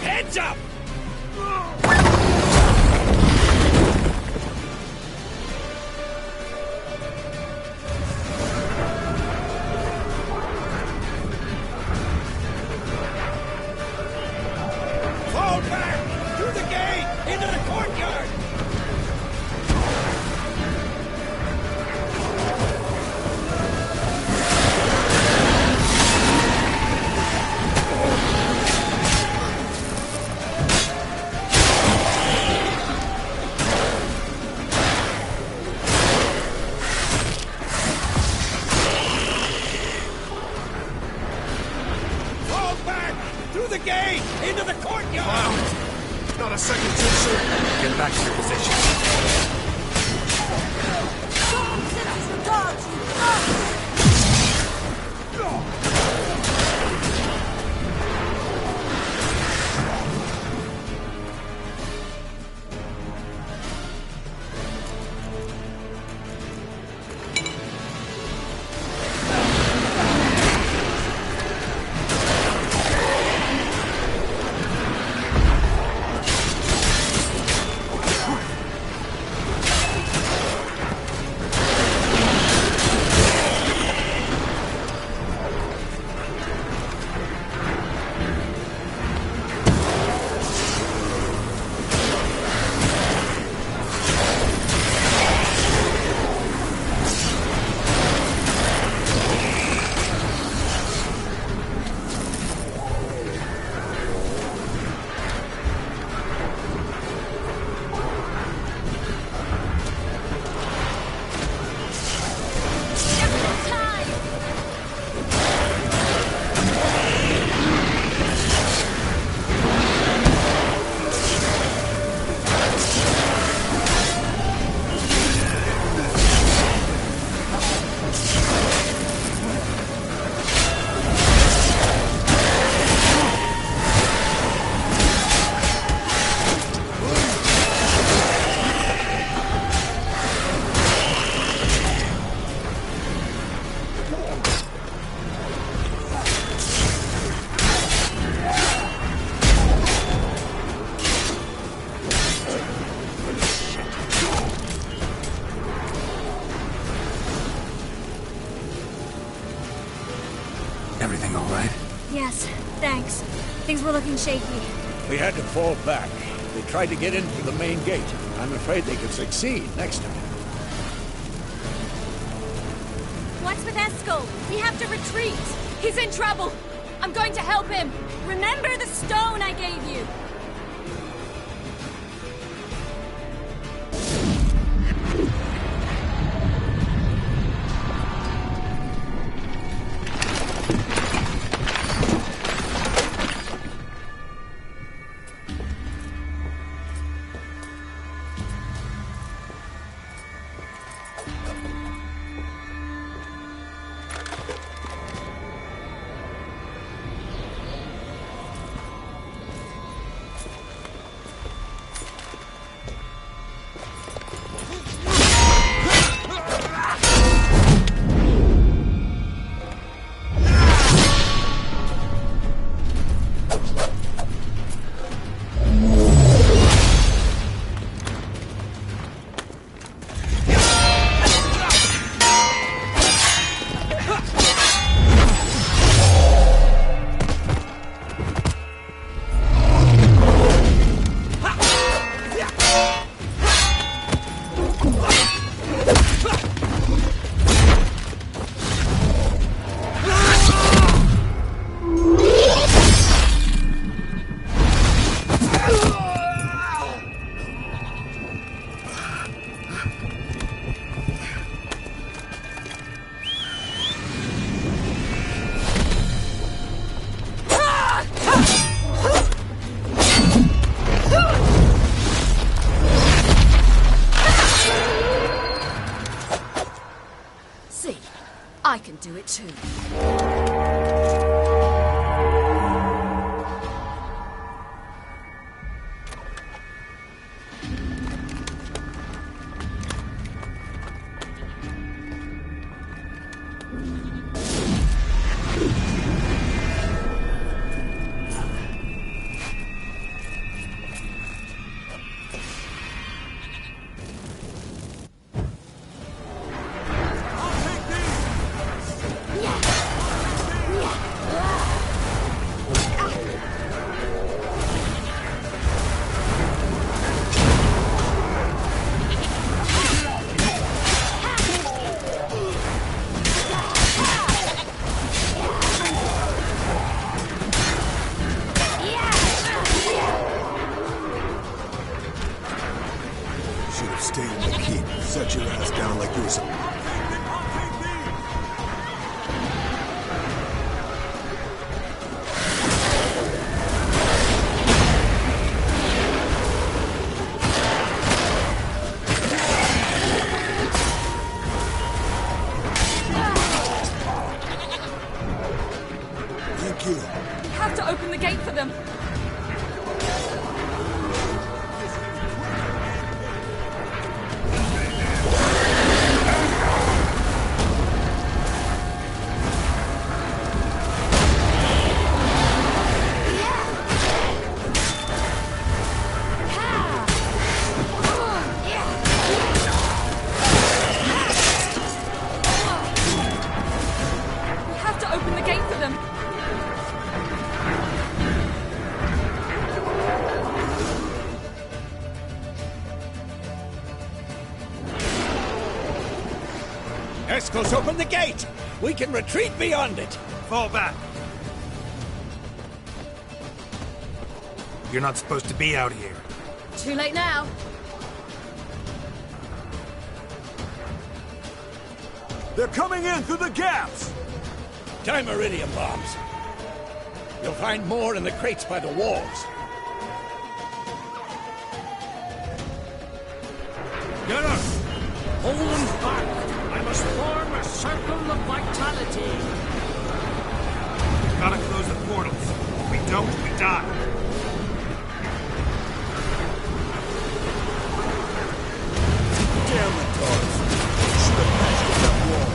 Heads up! Fall back! Through the gate! Into the courtyard! Fall back! Through the gate! Into the courtyard! Not a second too soon. Get back to your position. Yes, thanks. Things were looking shaky. We had to fall back. They tried to get in through the main gate. I'm afraid they could succeed next time. What's with Eskel? We have to retreat. He's in trouble. I'm going to help him. Remember the stone I gave you. I can do it too. Eskel's open the gate! We can retreat beyond it! Fall back. You're not supposed to be out here. Too late now. They're coming in through the gaps! Time iridium bombs. You'll find more in the crates by the walls. Get us! Hold them back! I must form a circle of vitality! We've gotta close the portals. If we don't, we die. Damn the dogs! Should have patched that wall.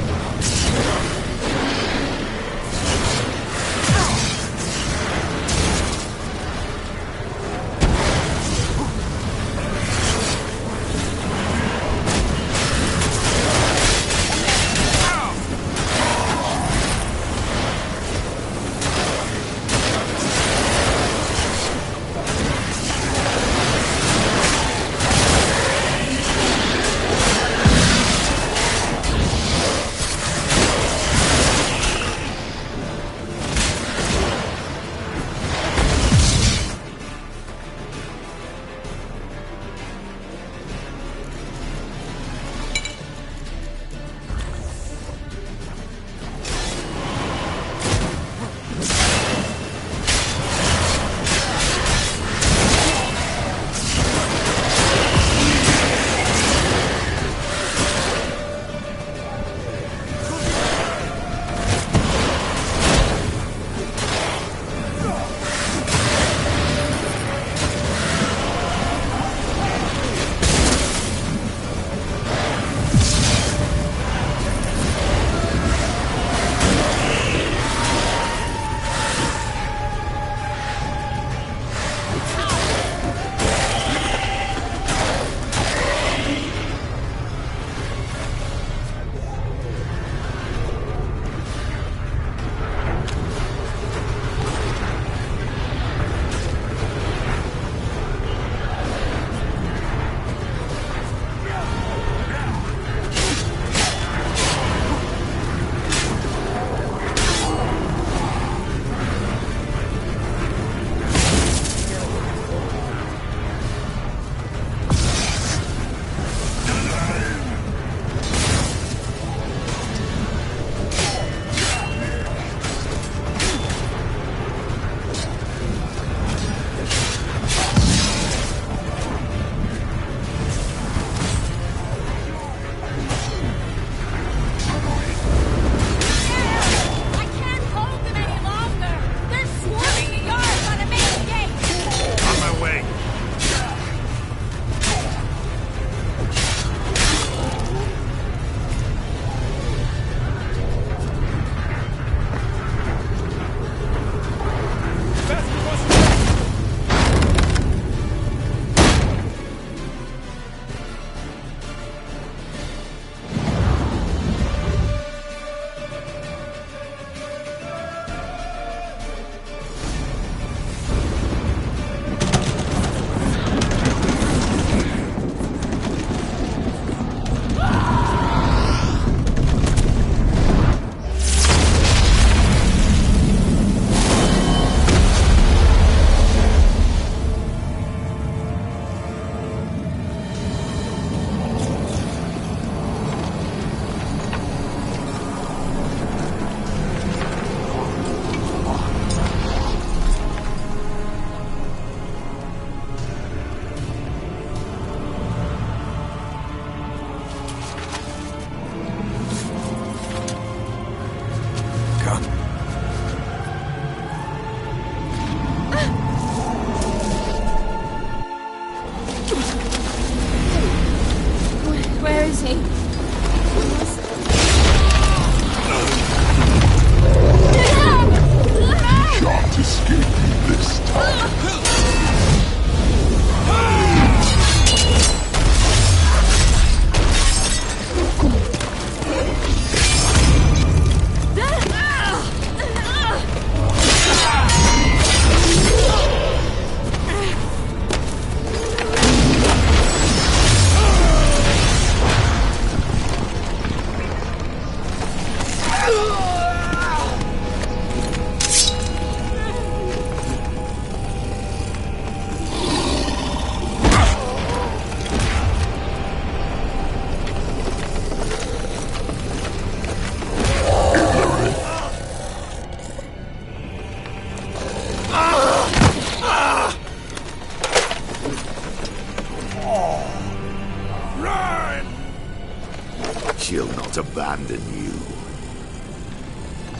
abandon you.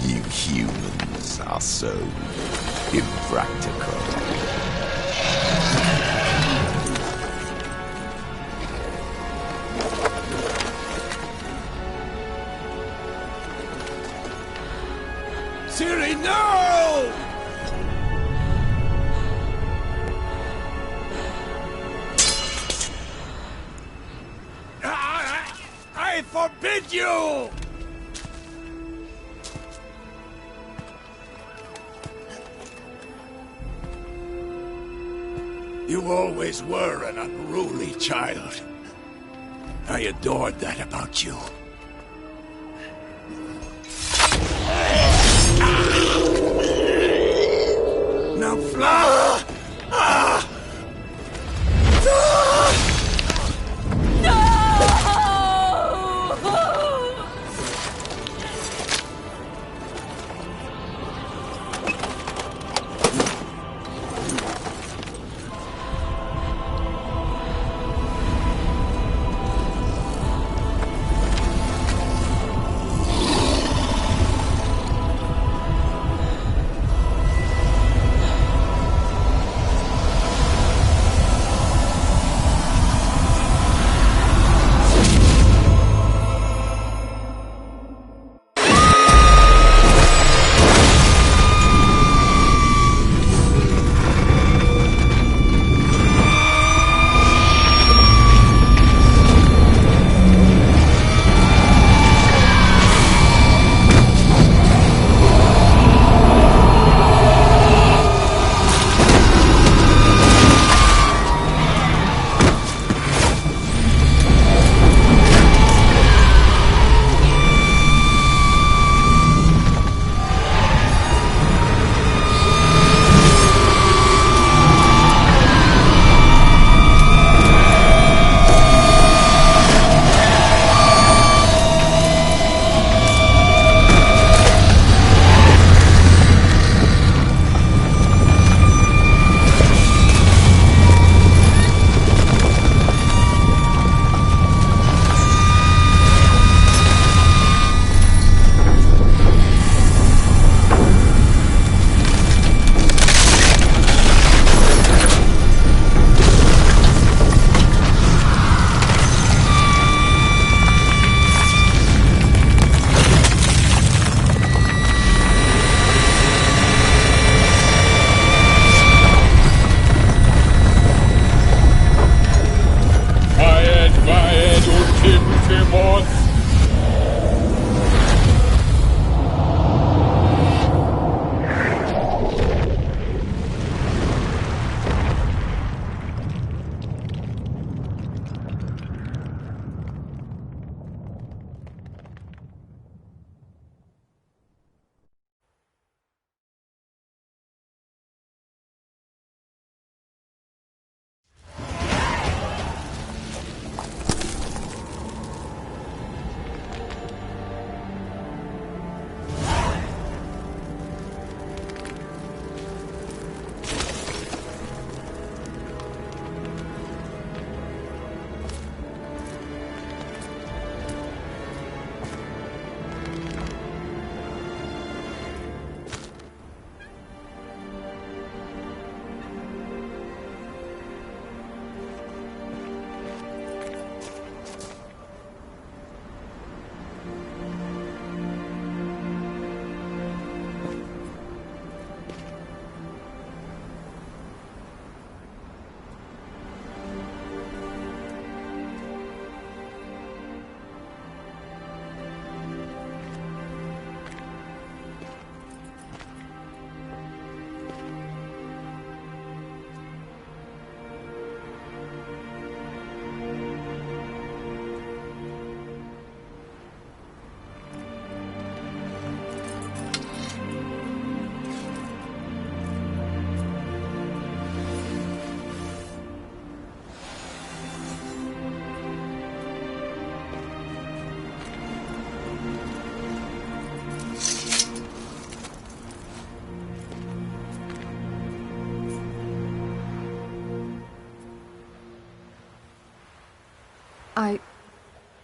You humans are so impractical. Ciri, no! I forbid you! You always were an unruly child. I adored that about you. Now fly!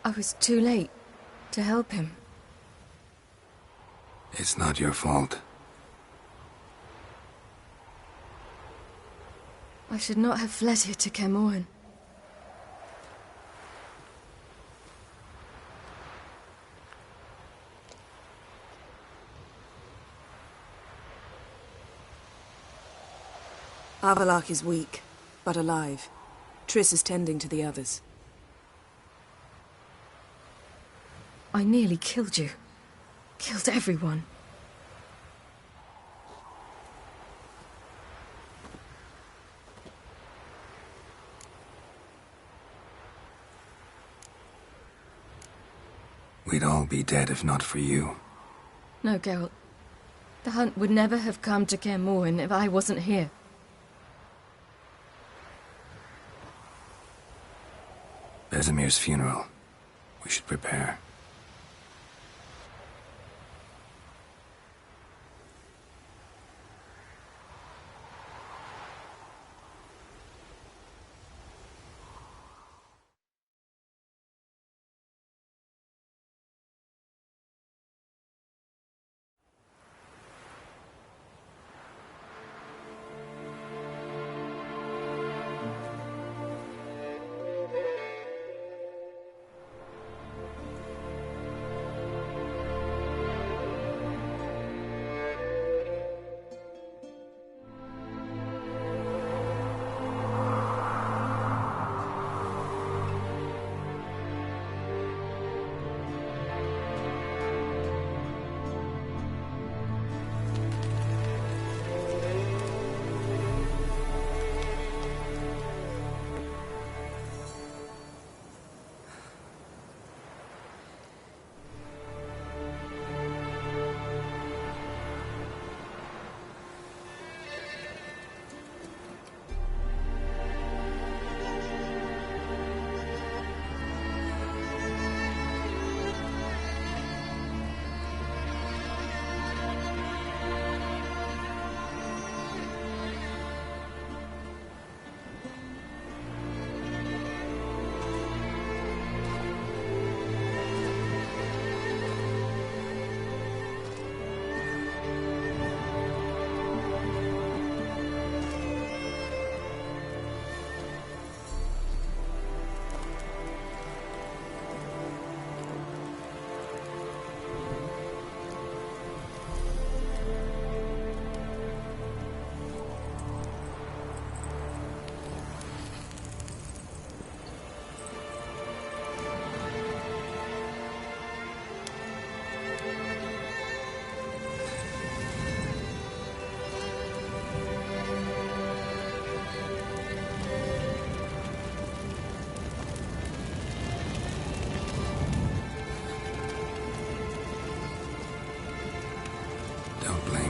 I was too late To help him. It's not your fault. I should not have fled here to Kaer. Avallac'h is weak, but alive. Triss is tending to the others. I nearly killed you. Killed everyone. We'd all be dead if not for you. No, Geralt. The hunt would never have come to Kaer if I wasn't here. Vesemir's funeral. We should prepare.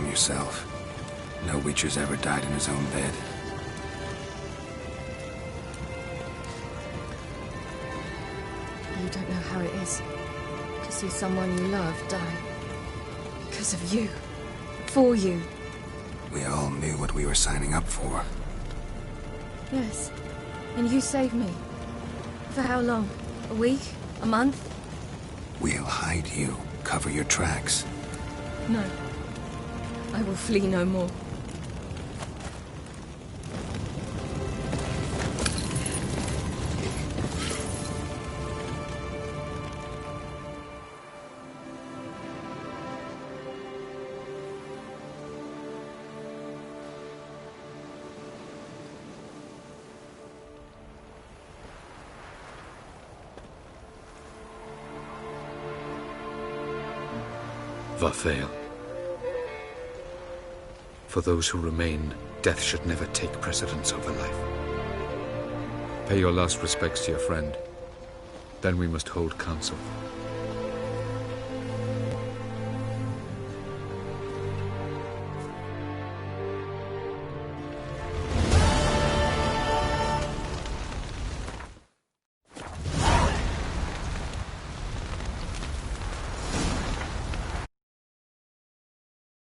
Yourself. No Witcher's ever died in his own bed. You don't know how it is to see someone you love die. Because of you. For you. We all knew what we were signing up for. Yes. And you saved me. For how long? A week? A month? We'll hide you. Cover your tracks. No. I will flee no more. Valhalla. For those who remain, death should never take precedence over life. Pay your last respects to your friend. Then we must hold council.